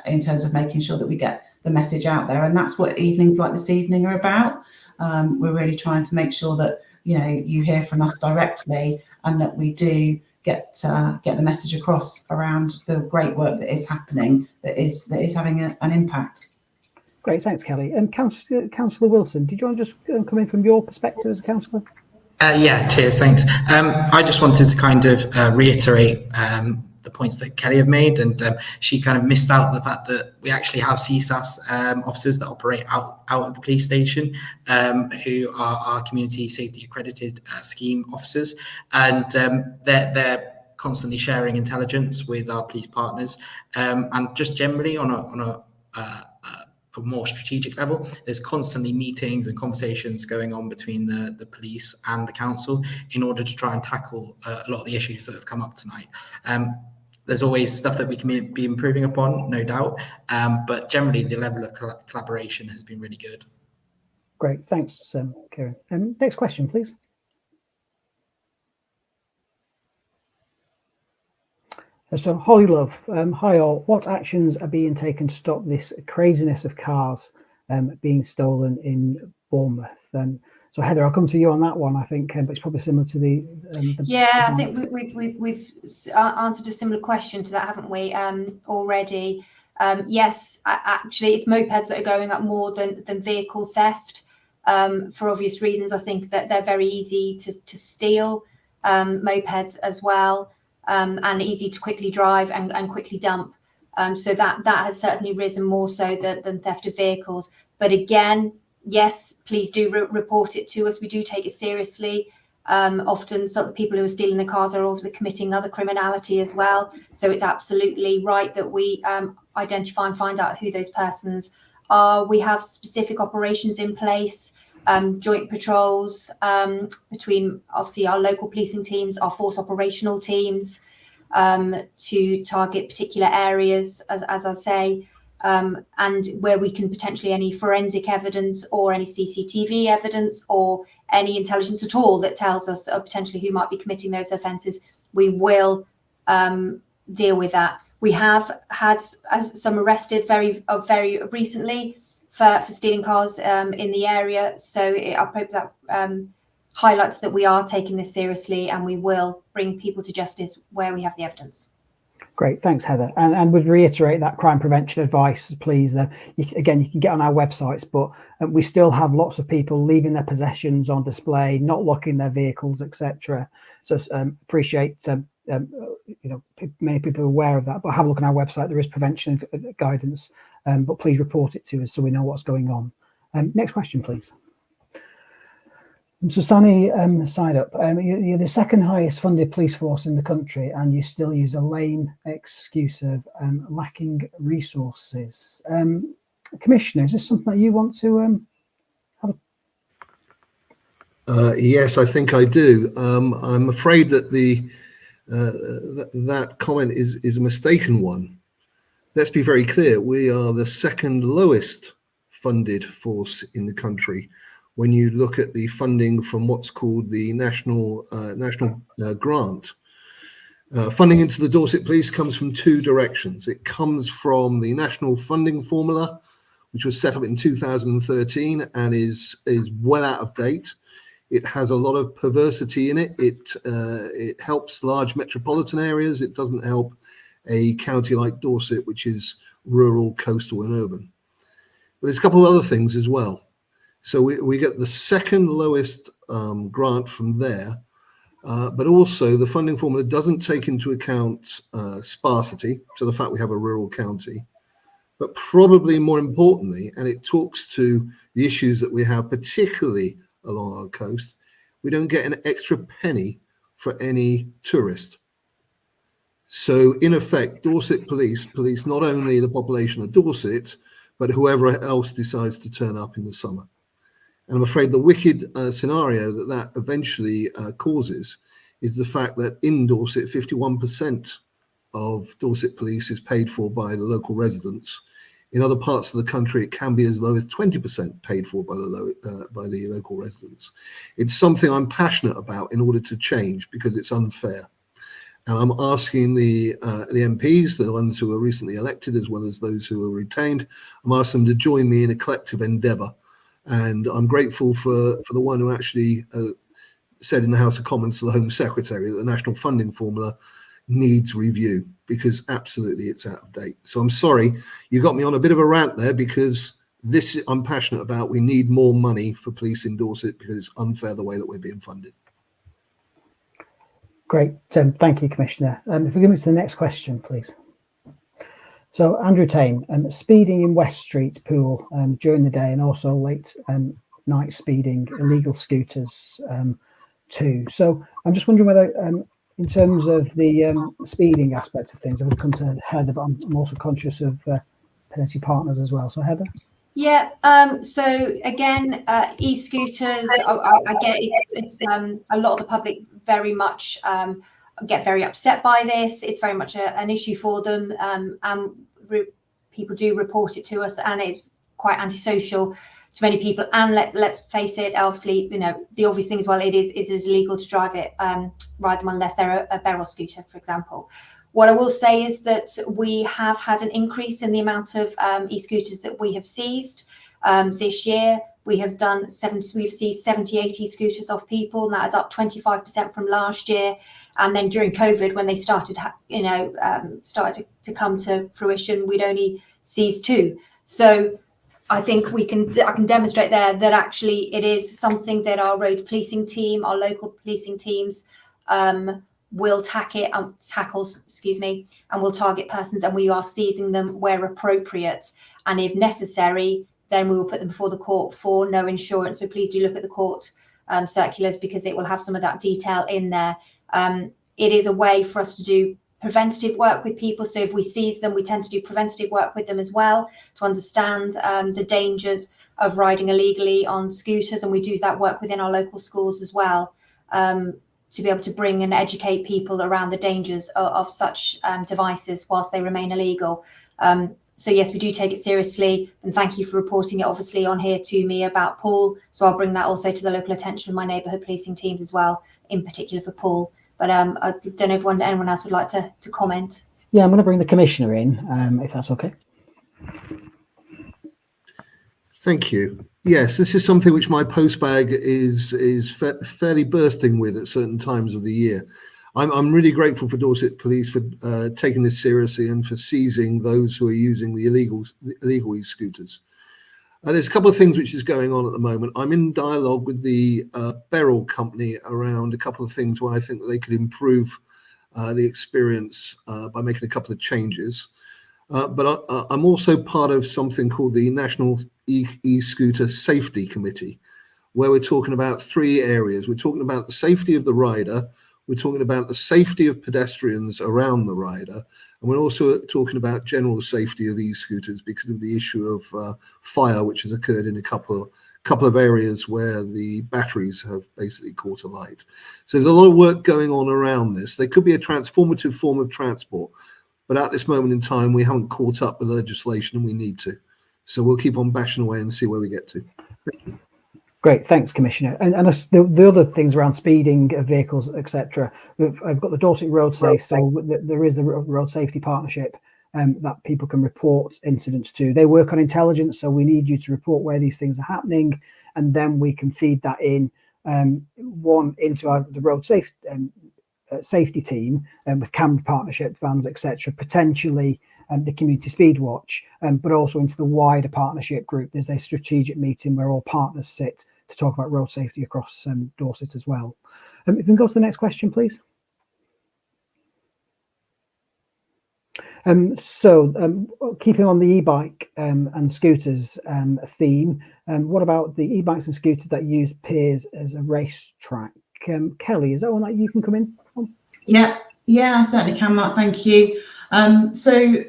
Speaker 4: in terms of making sure that we get the message out there, and that's what evenings like this evening are about. We're really trying to make sure that you hear from us directly, and that we do get the message across around the great work that is happening, that is having an impact.
Speaker 2: Great, thanks, Kelly. And Councillor Wilson, did you want to just come in from your perspective as a councillor?
Speaker 6: Yeah, cheers, thanks. I just wanted to kind of reiterate the points that Kelly have made, and she kind of missed out the fact that we actually have CSAS officers that operate out of the police station, who are our community safety accredited scheme officers, and they're constantly sharing intelligence with our police partners, and just generally on a more strategic level, there's constantly meetings and conversations going on between the police and the council in order to try and tackle a lot of the issues that have come up tonight. There's always stuff that we can be improving upon, no doubt, but generally the level of collaboration has been really good.
Speaker 2: Great, thanks, Kieran. Next question, please. So Holly Love, hi all. What actions are being taken to stop this craziness of cars being stolen in Bournemouth? So Heather, I'll come to you on that one. I think, but it's probably similar to the
Speaker 3: yeah, I think we've answered a similar question to that, haven't we? Already. Yes, actually, it's mopeds that are going up more than vehicle theft. For obvious reasons, I think that they're very easy to steal, mopeds as well. And easy to quickly drive and quickly dump. So that has certainly risen more so than theft of vehicles. But again, yes, please do report it to us. We do take it seriously. Often some of the people who are stealing the cars are also committing other criminality as well. So it's absolutely right that we identify and find out who those persons are. We have specific operations in place. Joint patrols between obviously our local policing teams, our force operational teams, to target particular areas, as I say, and where we can potentially any forensic evidence or any CCTV evidence or any intelligence at all that tells us potentially who might be committing those offences, we will deal with that. We have had some arrested very recently for stealing cars in the area. So I hope that highlights that we are taking this seriously and we will bring people to justice where we have the evidence.
Speaker 2: Great, thanks, Heather. And would reiterate that crime prevention advice, please. Again, you can get on our websites, but we still have lots of people leaving their possessions on display, not locking their vehicles, etc. So appreciate, many people are aware of that, but have a look on our website. There is prevention guidance. But please report it to us so we know what's going on. Next question, please. So Sani Sideup, you're the second highest funded police force in the country and you still use a lame excuse of lacking resources. Commissioner, is this something that you want to have?
Speaker 1: Yes, I think I do. I'm afraid that that comment is a mistaken one. Let's be very clear, we are the second lowest funded force in the country when you look at the funding from what's called the national grant. Funding into the Dorset Police comes from two directions. It comes from the national funding formula, which was set up in 2013 and is well out of date. It has a lot of perversity in it. It helps large metropolitan areas. It doesn't help a county like Dorset, which is rural, coastal and urban. But there's a couple of other things as well. So we get the second lowest grant from there, but also the funding formula doesn't take into account sparsity, so the fact we have a rural county, but probably more importantly, and it talks to the issues that we have, particularly along our coast, we don't get an extra penny for any tourist. So in effect, Dorset police not only the population of Dorset, but whoever else decides to turn up in the summer. And I'm afraid the wicked scenario that eventually causes is the fact that in Dorset, 51% of Dorset police is paid for by the local residents. In other parts of the country, it can be as low as 20% paid for by the local residents. It's something I'm passionate about in order to change because it's unfair. And I'm asking the MPs, the ones who were recently elected, as well as those who were retained, I'm asking them to join me in a collective endeavour. And I'm grateful for the one who actually said in the House of Commons to the Home Secretary that the national funding formula needs review because absolutely it's out of date. So I'm sorry, you got me on a bit of a rant there because this I'm passionate about. We need more money for police in Dorset because it's unfair the way that we're being funded.
Speaker 2: Great. Thank you, Commissioner. If we go to the next question, please. So Andrew Tame, speeding in West Street Pool during the day and also late night speeding, illegal scooters too. So I'm just wondering whether in terms of the speeding aspect of things, I would come to Heather, but I'm also conscious of potential partners as well. So Heather?
Speaker 3: Yeah, so again, e-scooters, I get it's a lot of the public very much get very upset by this. It's very much an issue for them, and people do report it to us, and it's quite antisocial to many people. And let's face it, obviously, you know, the obvious thing as well, it is illegal to drive it, ride them unless they're a barrel scooter, for example. What I will say is that we have had an increase in the amount of e-scooters that we have seized this year. We have we've seized 78 e-scooters off people, and that is up 25% from last year. And then during COVID, when they started, started to come to fruition, we'd only seized 2. So I think I can demonstrate there that actually it is something that our road policing team, our local policing teams, will tackle, and will target persons, and we are seizing them where appropriate, and if necessary, then we will put them before the court for no insurance. So please do look at the court circulars, because it will have some of that detail in there. It is a way for us to do preventative work with people. So if we seize them, we tend to do preventative work with them as well, to understand the dangers of riding illegally on scooters, and we do that work within our local schools as well, to be able to bring and educate people around the dangers of such devices whilst they remain illegal. So yes, we do take it seriously, and thank you for reporting it obviously on here to me about Paul. So I'll bring that also to the local attention of my neighbourhood policing teams as well, in particular for Paul. But I don't know if anyone else would like to comment.
Speaker 2: Yeah, I'm going to bring the Commissioner in, if that's okay.
Speaker 1: Thank you. Yes, this is something which my postbag is fairly bursting with at certain times of the year. I'm really grateful for Dorset Police for taking this seriously and for seizing those who are using the illegal e-scooters. There's a couple of things which is going on at the moment. I'm in dialogue with the Beryl company around a couple of things where I think that they could improve the experience by making a couple of changes. But I'm also part of something called the National E-Scooter Safety Committee, where we're talking about 3 areas. We're talking about the safety of the rider, we're talking about the safety of pedestrians around the rider, and we're also talking about general safety of e-scooters because of the issue of fire, which has occurred in a couple of areas where the batteries have basically caught alight. So there's a lot of work going on around this. They could be a transformative form of transport, but at this moment in time, we haven't caught up with the legislation, and we need to. So we'll keep on bashing away and see where we get to. Thank you.
Speaker 2: Great, thanks, Commissioner. And the other things around speeding of vehicles, etc. I've got the Dorset Road Safe, so there is the Road Safety Partnership that people can report incidents to. They work on intelligence, so we need you to report where these things are happening, and then we can feed that in into the Road Safety team with camera partnership vans, etc. Potentially the Community Speed Watch, but also into the wider partnership group. There's a strategic meeting where all partners sit to talk about road safety across Dorset as well. If we can go to the next question, please. Keeping on the e-bike and scooters theme, what about the e-bikes and scooters that use piers as a racetrack? Kelly, is that one that you can come in on?
Speaker 4: Yeah, I certainly can, Mark. Thank you. So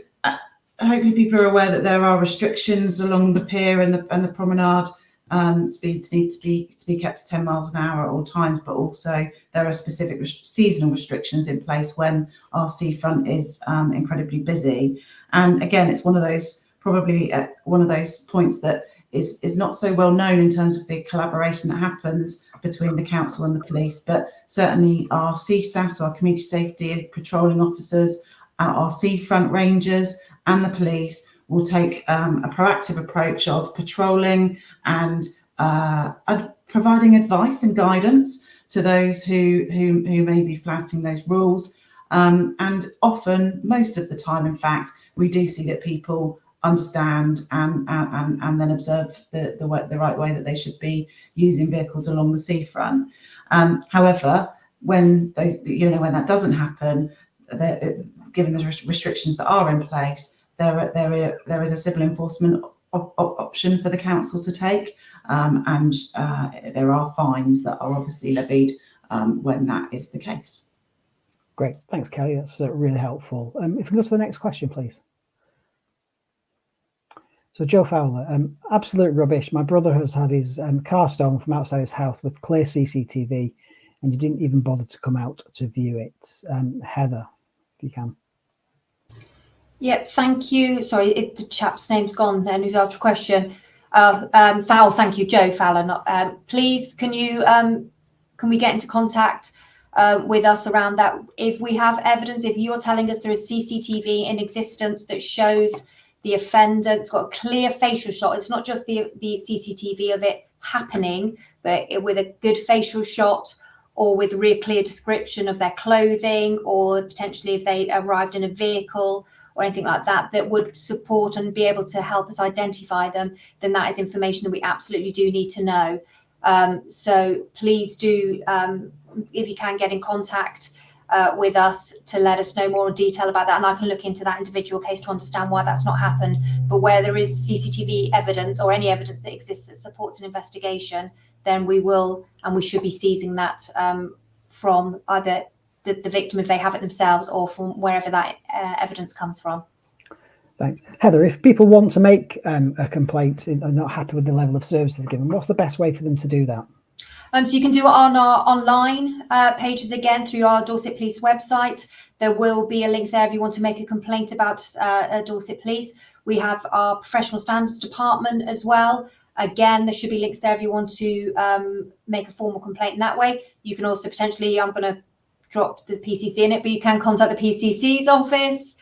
Speaker 4: hopefully people are aware that there are restrictions along the pier and the promenade. Speeds need to be kept to 10 miles an hour at all times, but also there are specific seasonal restrictions in place when our seafront is incredibly busy. And again, it's one of those points that is not so well known in terms of the collaboration that happens between the council and the police, but certainly our CSAS, our community safety and patrolling officers, our seafront rangers and the police will take a proactive approach of patrolling and providing advice and guidance to those who may be flouting those rules. And often, most of the time, in fact, we do see that people understand and then observe the right way that they should be using vehicles along the seafront. However, when when that doesn't happen, given the restrictions that are in place, there is a civil enforcement option for the council to take, and there are fines that are obviously levied when that is the case.
Speaker 2: Great, thanks, Kelly. That's really helpful. If we go to the next question, please. So Joe Fowler, absolute rubbish. My brother has had his car stolen from outside his house with clear CCTV, and you didn't even bother to come out to view it. Heather, if you can.
Speaker 3: Yep, thank you. Sorry, the chap's name's gone then, who's asked a question. Fowl, thank you, Joe Fowler. Not, please, can we get into contact with us around that? If we have evidence, if you're telling us there is CCTV in existence that shows the offender, it's got a clear facial shot. It's not just the CCTV of it happening, but with a good facial shot, or with a real clear description of their clothing, or potentially if they arrived in a vehicle or anything like that, that would support and be able to help us identify them, then that is information that we absolutely do need to know. So please do, if you can, get in contact with us to let us know more in detail about that, and I can look into that individual case to understand why that's not happened. But where there is CCTV evidence or any evidence that exists that supports an investigation, then we will and we should be seizing that from either the victim if they have it themselves, or from wherever that evidence comes from.
Speaker 2: Thanks. Heather, if people want to make a complaint and are not happy with the level of service they're given, what's the best way for them to do that?
Speaker 3: So you can do it on our online pages again through our Dorset Police website. There will be a link there if you want to make a complaint about Dorset Police. We have our professional standards department as well. Again, there should be links there if you want to make a formal complaint in that way. You can also potentially, I'm going to drop the PCC in it, but you can contact the PCC's office.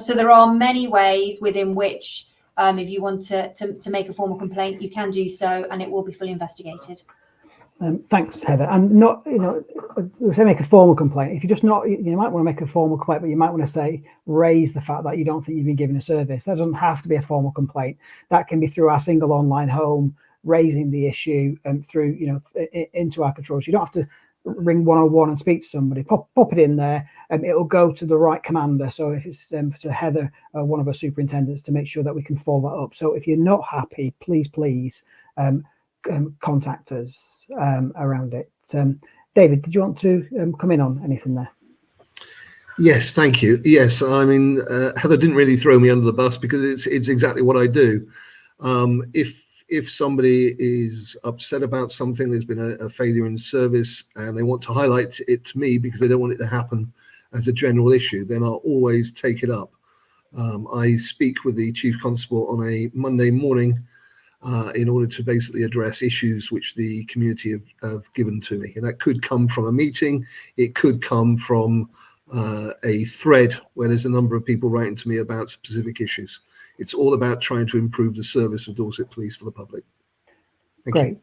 Speaker 3: So there are many ways within which, if you want to make a formal complaint, you can do so, and it will be fully investigated.
Speaker 2: Thanks, Heather. And not, we say make a formal complaint. If you're just not, you might want to make a formal complaint, but you might want to say, raise the fact that you don't think you've been given a service. That doesn't have to be a formal complaint. That can be through our single online home, raising the issue through, into our controls. You don't have to ring 101 and speak to somebody. Pop it in there, and it'll go to the right commander. So if it's to Heather, one of our superintendents, to make sure that we can follow that up. So if you're not happy, please contact us around it. David, did you want to come in on anything there?
Speaker 1: Yes, thank you. Yes, I mean, Heather didn't really throw me under the bus, because it's exactly what I do. If somebody is upset about something, there's been a failure in service, and they want to highlight it to me because they don't want it to happen as a general issue, then I'll always take it up. I speak with the Chief Constable on a Monday morning in order to basically address issues which the community have given to me. And that could come from a meeting, it could come from a thread where there's a number of people writing to me about specific issues. It's all about trying to improve the service of Dorset Police for the public.
Speaker 2: Great,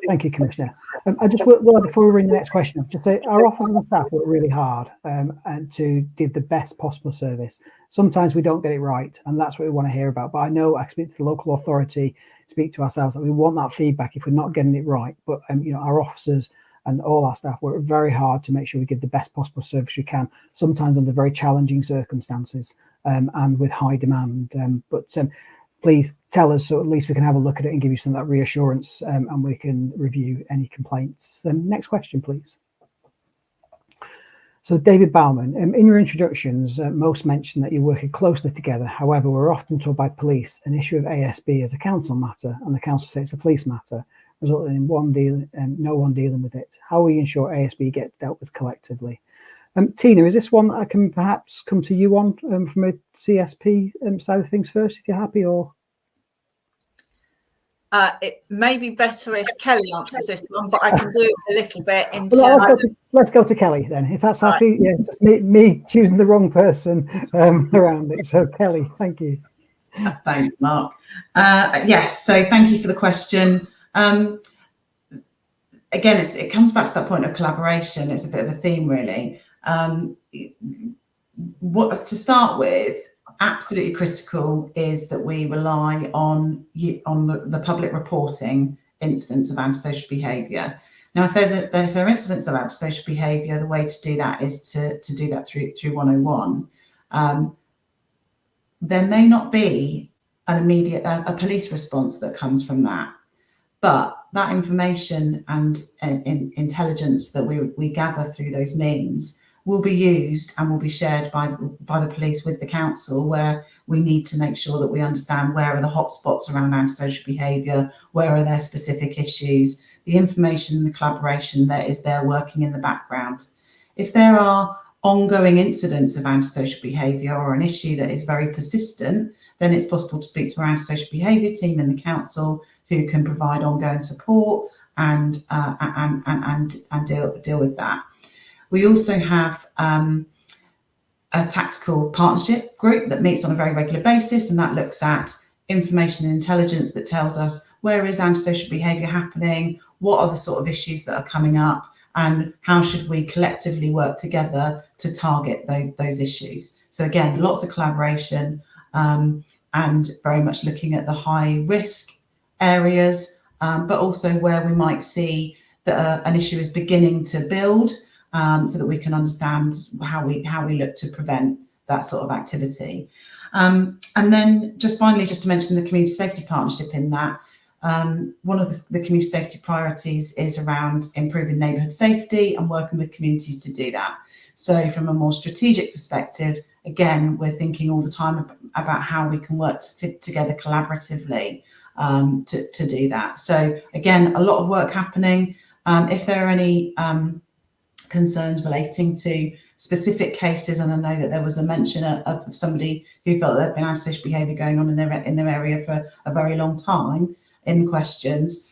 Speaker 2: thank you, Commissioner. I just before we bring the next question up, just say our officers and staff work really hard and to give the best possible service. Sometimes we don't get it right, and that's what we want to hear about. But I know I speak to the local authority, speak to ourselves, that we want that feedback if we're not getting it right. But our officers and all our staff work very hard to make sure we give the best possible service we can, sometimes under very challenging circumstances and with high demand. But please tell us, so at least we can have a look at it and give you some of that reassurance, and we can review any complaints. Next question, please. So David Bauman, in your introductions, most mentioned that you're working closely together. However, we're often told by police an issue of ASB is a council matter, and the council says it's a police matter, resulting in no one dealing with it. How will you ensure ASB get dealt with collectively? Tina, is this one that I can perhaps come to you on from a CSP side of things first, if you're happy, or?
Speaker 5: It may be better if Kelly answers this one, but I can do it a little bit in terms
Speaker 2: let's go to Kelly then, if that's happy. Right. Yeah, just me choosing the wrong person around it. So Kelly, thank you.
Speaker 4: Thanks, Mark. Yes, so thank you for the question. Again, it comes back to that point of collaboration. It's a bit of a theme, really. What to start with, absolutely critical is that we rely on the public reporting incidents of antisocial behaviour. Now, if there are incidents of antisocial behaviour, the way to do that is to do that through 101. There may not be an immediate police response that comes from that, but that information and intelligence that we gather through those means will be used and will be shared by the police with the council, where we need to make sure that we understand where are the hotspots around antisocial behaviour, where are their specific issues, the information and the collaboration that is there working in the background. If there are ongoing incidents of antisocial behaviour or an issue that is very persistent, then it's possible to speak to our antisocial behaviour team in the council, who can provide ongoing support and deal with that. We also have a tactical partnership group that meets on a very regular basis, and that looks at information and intelligence that tells us where is antisocial behaviour happening, what are the sort of issues that are coming up, and how should we collectively work together to target those issues. So again, lots of collaboration and very much looking at the high risk areas, but also where we might see that an issue is beginning to build, so that we can understand how we look to prevent that sort of activity. And then just finally, just to mention the community safety partnership in that, one of the community safety priorities is around improving neighbourhood safety and working with communities to do that. So from a more strategic perspective, again, we're thinking all the time about how we can work together collaboratively to do that. So again, a lot of work happening. If there are any concerns relating to specific cases, and I know that there was a mention of somebody who felt there had been antisocial behaviour going on in their area for a very long time in questions,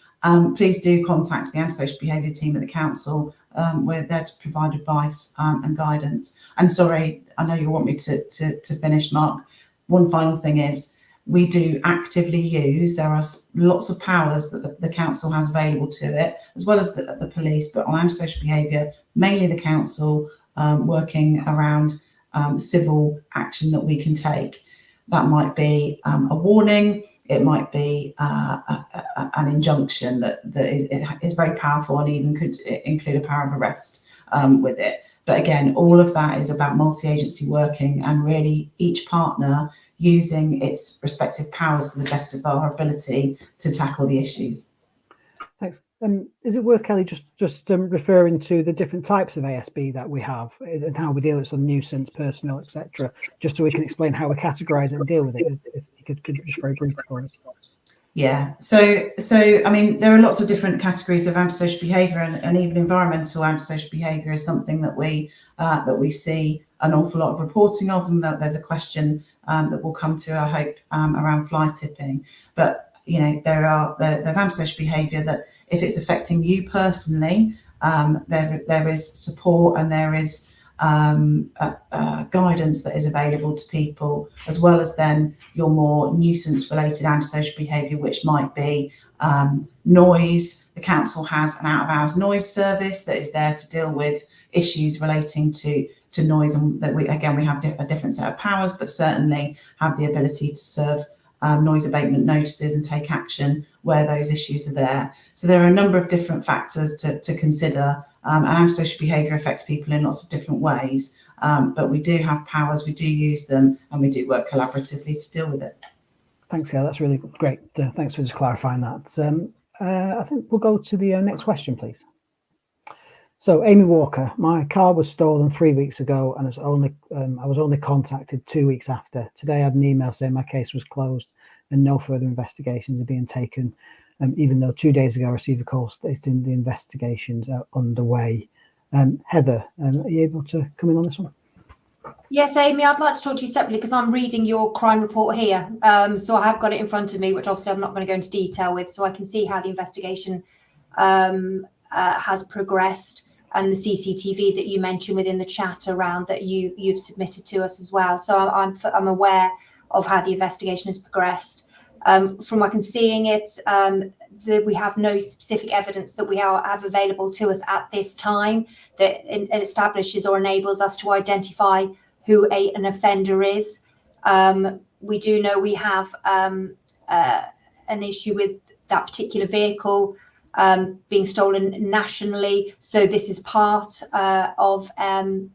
Speaker 4: please do contact the antisocial behaviour team at the council. We're there to provide advice and guidance. And sorry, I know you want me to finish, Mark. One final thing is, we do actively use, there are lots of powers that the council has available to it, as well as the police, but on antisocial behaviour, mainly the council, working around civil action that we can take. That might be a warning, it might be an injunction that is very powerful and even could include a power of arrest with it. But again, all of that is about multi-agency working and really each partner using its respective powers to the best of our ability to tackle the issues.
Speaker 2: Thanks. Is it worth, Kelly, just referring to the different types of ASB that we have and how we deal with sort of nuisance, personal, etc., just so we can explain how we categorise it and deal with it? If you could just very briefly for us.
Speaker 4: Yeah, so I mean, there are lots of different categories of antisocial behaviour, and even environmental antisocial behaviour is something that we see an awful lot of reporting of, and that there's a question that will come to, I hope, around fly tipping. But you know, there's antisocial behaviour that if it's affecting you personally, there is support and there is guidance that is available to people, as well as then your more nuisance related antisocial behaviour, which might be noise. The council has an out of hours noise service that is there to deal with issues relating to noise, and that we have a different set of powers, but certainly have the ability to serve noise abatement notices and take action where those issues are there. So there are a number of different factors to consider, and antisocial behaviour affects people in lots of different ways, but we do have powers, we do use them, and we do work collaboratively to deal with it.
Speaker 2: Thanks, Gail. That's really great. Thanks for just clarifying that. I think we'll go to the next question, please. So, Amy Walker, my car was stolen 3 weeks ago, and I was only contacted 2 weeks after. Today, I had an email saying my case was closed and no further investigations are being taken, even though 2 days ago I received a call stating the investigations are underway. Heather, are you able to come in on this one?
Speaker 3: Yes, Amy, I'd like to talk to you separately because I'm reading your crime report here. So I have got it in front of me, which obviously I'm not going to go into detail with, so I can see how the investigation has progressed, and the CCTV that you mentioned within the chat around that you've submitted to us as well. So I'm aware of how the investigation has progressed. From what I can seeing it, we have no specific evidence that we have available to us at this time that establishes or enables us to identify who an offender is. We do know we have an issue with that particular vehicle being stolen nationally. So this is part of an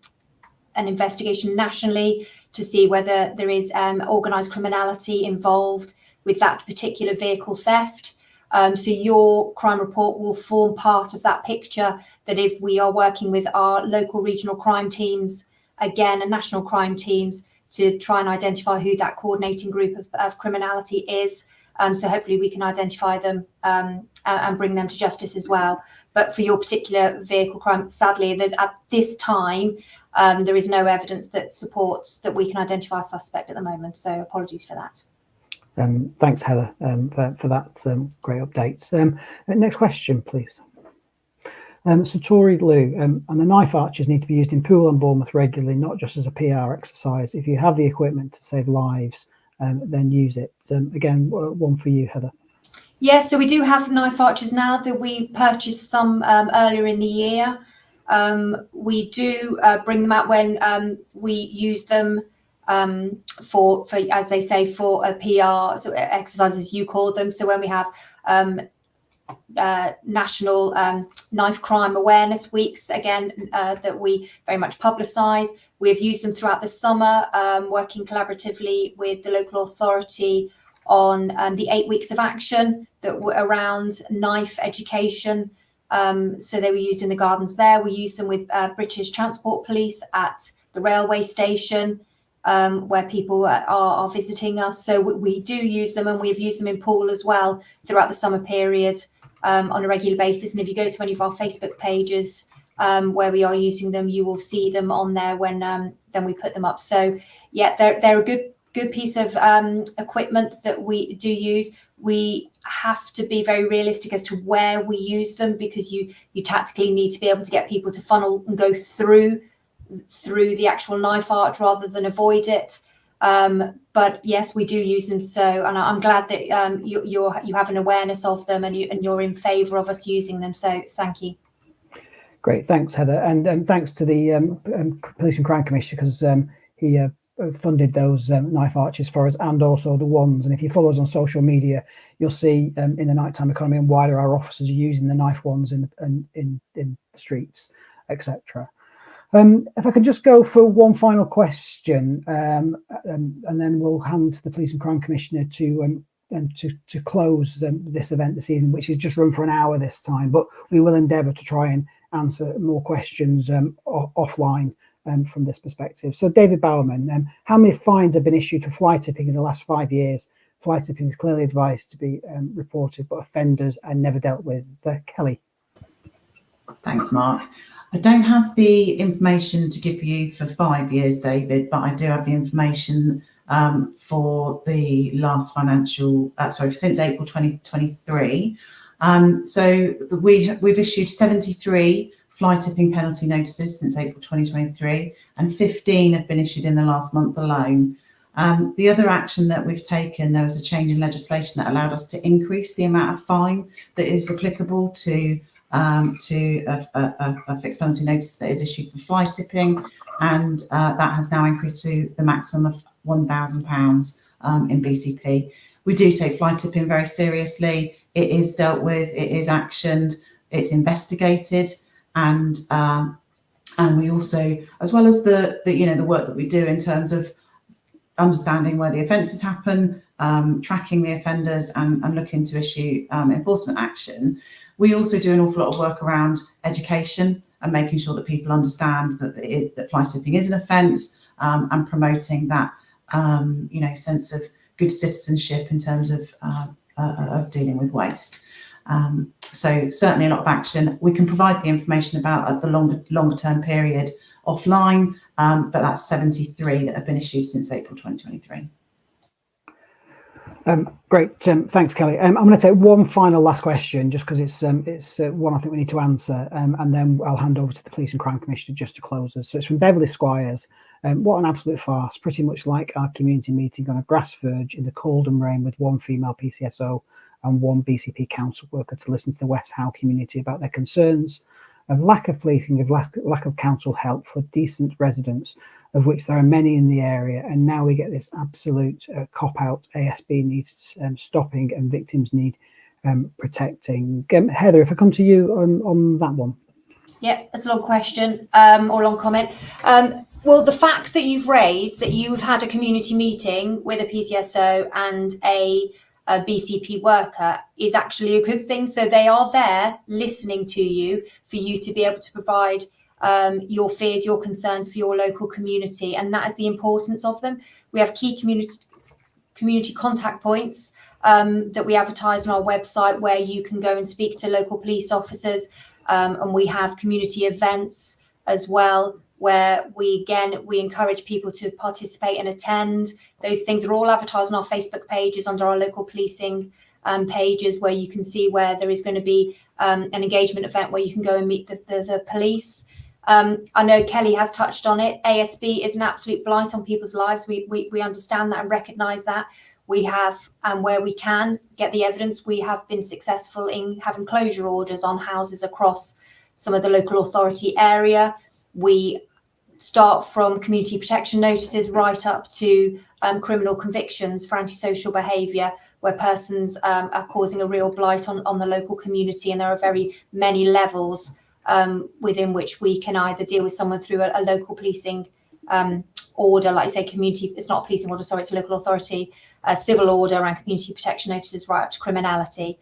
Speaker 3: investigation nationally to see whether there is organised criminality involved with that particular vehicle theft. So your crime report will form part of that picture, that if we are working with our local regional crime teams, again, and national crime teams, to try and identify who that coordinating group of criminality is. So hopefully we can identify them and bring them to justice as well. But for your particular vehicle crime, sadly, at this time, there is no evidence that supports that we can identify a suspect at the moment. So apologies for that.
Speaker 2: Thanks, Heather, for that great update. Next question, please. So Tori Lou, and the knife archers need to be used in Poole and Bournemouth regularly, not just as a PR exercise. If you have the equipment to save lives, then use it. Again, one for you, Heather.
Speaker 3: Yes, so we do have knife archers now. That we purchased some earlier in the year. We do bring them out when we use them for as they say, for a PR exercise, as you call them. So when we have national knife crime awareness weeks, again, that we very much publicise. We have used them throughout the summer, working collaboratively with the local authority on the 8 weeks of action that were around knife education. So they were used in the gardens there. We used them with British Transport Police at the railway station, where people are visiting us. So we do use them, and we've used them in Poole as well throughout the summer period on a regular basis. And if you go to any of our Facebook pages where we are using them, you will see them on there when then we put them up. So yeah, they're a good piece of equipment that we do use. We have to be very realistic as to where we use them, because you tactically need to be able to get people to funnel and go through the actual knife arch rather than avoid it. But yes, we do use them. So, and I'm glad that you have an awareness of them, and you're in favour of us using them. So thank you.
Speaker 2: Great, thanks, Heather, and thanks to the Police and Crime Commissioner, because he funded those knife arches for us, and also the wands. And if you follow us on social media, you'll see in the nighttime economy and wider, our officers are using the knife wands in the streets, etc. If I could just go for one final question, and then we'll hand to the Police and Crime Commissioner to close this event this evening, which is just run for an hour this time, but we will endeavour to try and answer more questions offline from this perspective. So David Bowerman, how many fines have been issued for fly tipping in the last 5 years? Fly tipping is clearly advised to be reported, but offenders are never dealt with. Kelly.
Speaker 4: Thanks, Mark. I don't have the information to give you for 5 years, David, but I do have the information for the last financial, since April 2023. So we've issued 73 fly tipping penalty notices since April 2023, and 15 have been issued in the last month alone. The other action that we've taken, there was a change in legislation that allowed us to increase the amount of fine that is applicable to a fixed penalty notice that is issued for fly tipping, and that has now increased to the maximum of £1,000 in BCP. We do take fly tipping very seriously. It is dealt with, it is actioned, it's investigated, and we also, as well as the work that we do in terms of understanding where the offences happen, tracking the offenders, and looking to issue enforcement action. We also do an awful lot of work around education and making sure that people understand that fly tipping is an offence, and promoting that sense of good citizenship in terms of dealing with waste. So certainly a lot of action. We can provide the information about the longer term period offline, but that's 73 that have been issued since April 2023.
Speaker 2: Great, thanks, Kelly. I'm going to take one final last question, just because it's one I think we need to answer, and then I'll hand over to the Police and Crime Commissioner just to close us. So it's from Beverly Squires. What an absolute farce, pretty much like our community meeting on a grass verge in the cold and rain, with one female PCSO and one BCP council worker to listen to the West Howe community about their concerns of lack of policing, of lack of council help for decent residents, of which there are many in the area. And now we get this absolute cop-out. ASB needs stopping, and victims need protecting. Heather, if I come to you on that one.
Speaker 3: Yeah, that's a long question or long comment. Well, the fact that you've raised that you've had a community meeting with a PCSO and a BCP worker is actually a good thing. So they are there listening to you for you to be able to provide your fears, your concerns for your local community. And that is the importance of them. We have key community contact points that we advertise on our website where you can go and speak to local police officers. And we have community events as well, where we encourage people to participate and attend. Those things are all advertised on our Facebook pages under our local policing pages, where you can see where there is going to be an engagement event where you can go and meet the police. I know Kelly has touched on it. ASB is an absolute blight on people's lives. We understand that and recognise that. We have, and where we can get the evidence, we have been successful in having closure orders on houses across some of the local authority area. We start from community protection notices right up to criminal convictions for antisocial behaviour, where persons are causing a real blight on the local community. And there are very many levels within which we can either deal with someone through a local policing order, like say community, it's not a policing order, sorry, it's a local authority, civil order around community protection notices right up to criminality.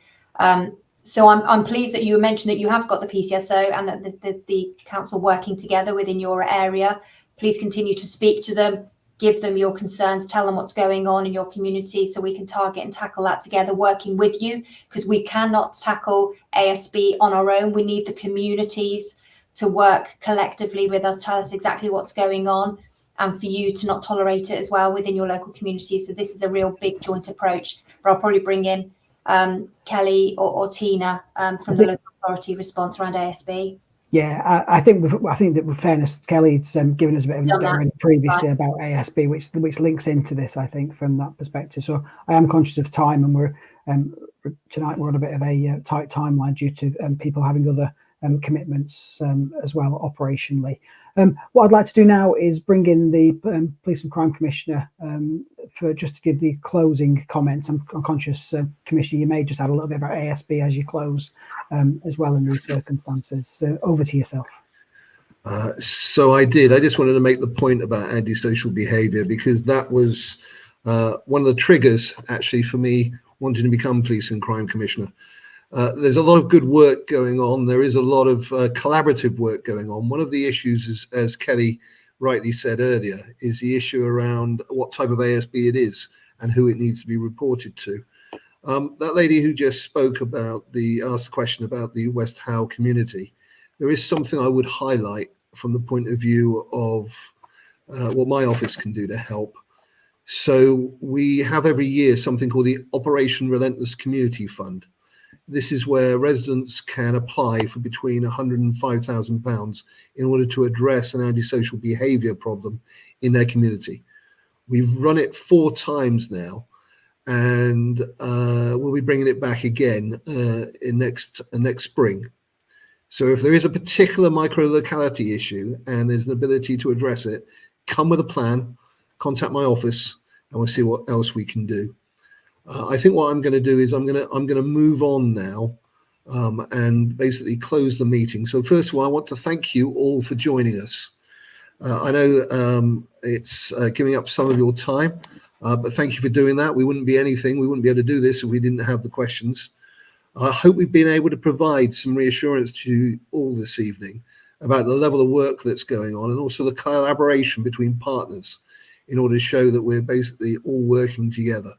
Speaker 3: So I'm pleased that you mentioned that you have got the PCSO and that the council working together within your area. Please continue to speak to them, give them your concerns, tell them what's going on in your community so we can target and tackle that together, working with you, because we cannot tackle ASB on our own. We need the communities to work collectively with us, tell us exactly what's going on, and for you to not tolerate it as well within your local community. So this is a real big joint approach. But I'll probably bring in Kelly or Tina from the local authority response around ASB.
Speaker 2: Yeah, I think that with fairness, Kelly's given us a bit of an update previously about ASB, which links into this, I think, from that perspective. So I am conscious of time, and we're tonight we're on a bit of a tight timeline due to people having other commitments as well operationally. What I'd like to do now is bring in the Police and Crime Commissioner for just to give the closing comments. I'm conscious, Commissioner, you may just add a little bit about ASB as you close as well in these circumstances. So over to yourself.
Speaker 1: So I just wanted to make the point about antisocial behaviour, because that was one of the triggers actually for me wanting to become Police and Crime Commissioner. There's a lot of good work going on. There is a lot of collaborative work going on. One of the issues is, as Kelly rightly said earlier, is the issue around what type of ASB it is and who it needs to be reported to. That lady who just spoke about asked the question about the West Howe community. There is something I would highlight from the point of view of what my office can do to help. So we have every year something called the Operation Relentless Community Fund. This is where residents can apply for between £100,000 and £5,000 in order to address an antisocial behaviour problem in their community. We've run it 4 times now, and we'll be bringing it back again in next spring. So if there is a particular micro-locality issue and there's an ability to address it, come with a plan, contact my office, and we'll see what else we can do. I think what I'm going to do is I'm going to move on now and basically close the meeting. So first of all, I want to thank you all for joining us. I know it's giving up some of your time, but thank you for doing that. We wouldn't be anything. We wouldn't be able to do this if we didn't have the questions. I hope we've been able to provide some reassurance to you all this evening about the level of work that's going on, and also the collaboration between partners in order to show that we're basically all working together.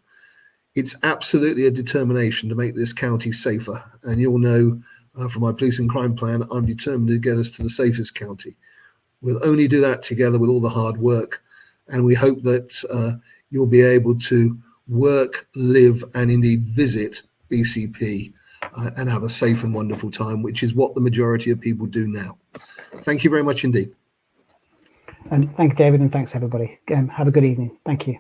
Speaker 1: It's absolutely a determination to make this county safer. And you'll know from my police and crime plan, I'm determined to get us to the safest county. We'll only do that together with all the hard work. And we hope that you'll be able to work, live, and indeed visit BCP and have a safe and wonderful time, which is what the majority of people do now. Thank you very much indeed.
Speaker 2: And thank you, David, and thanks everybody. Have a good evening. Thank you.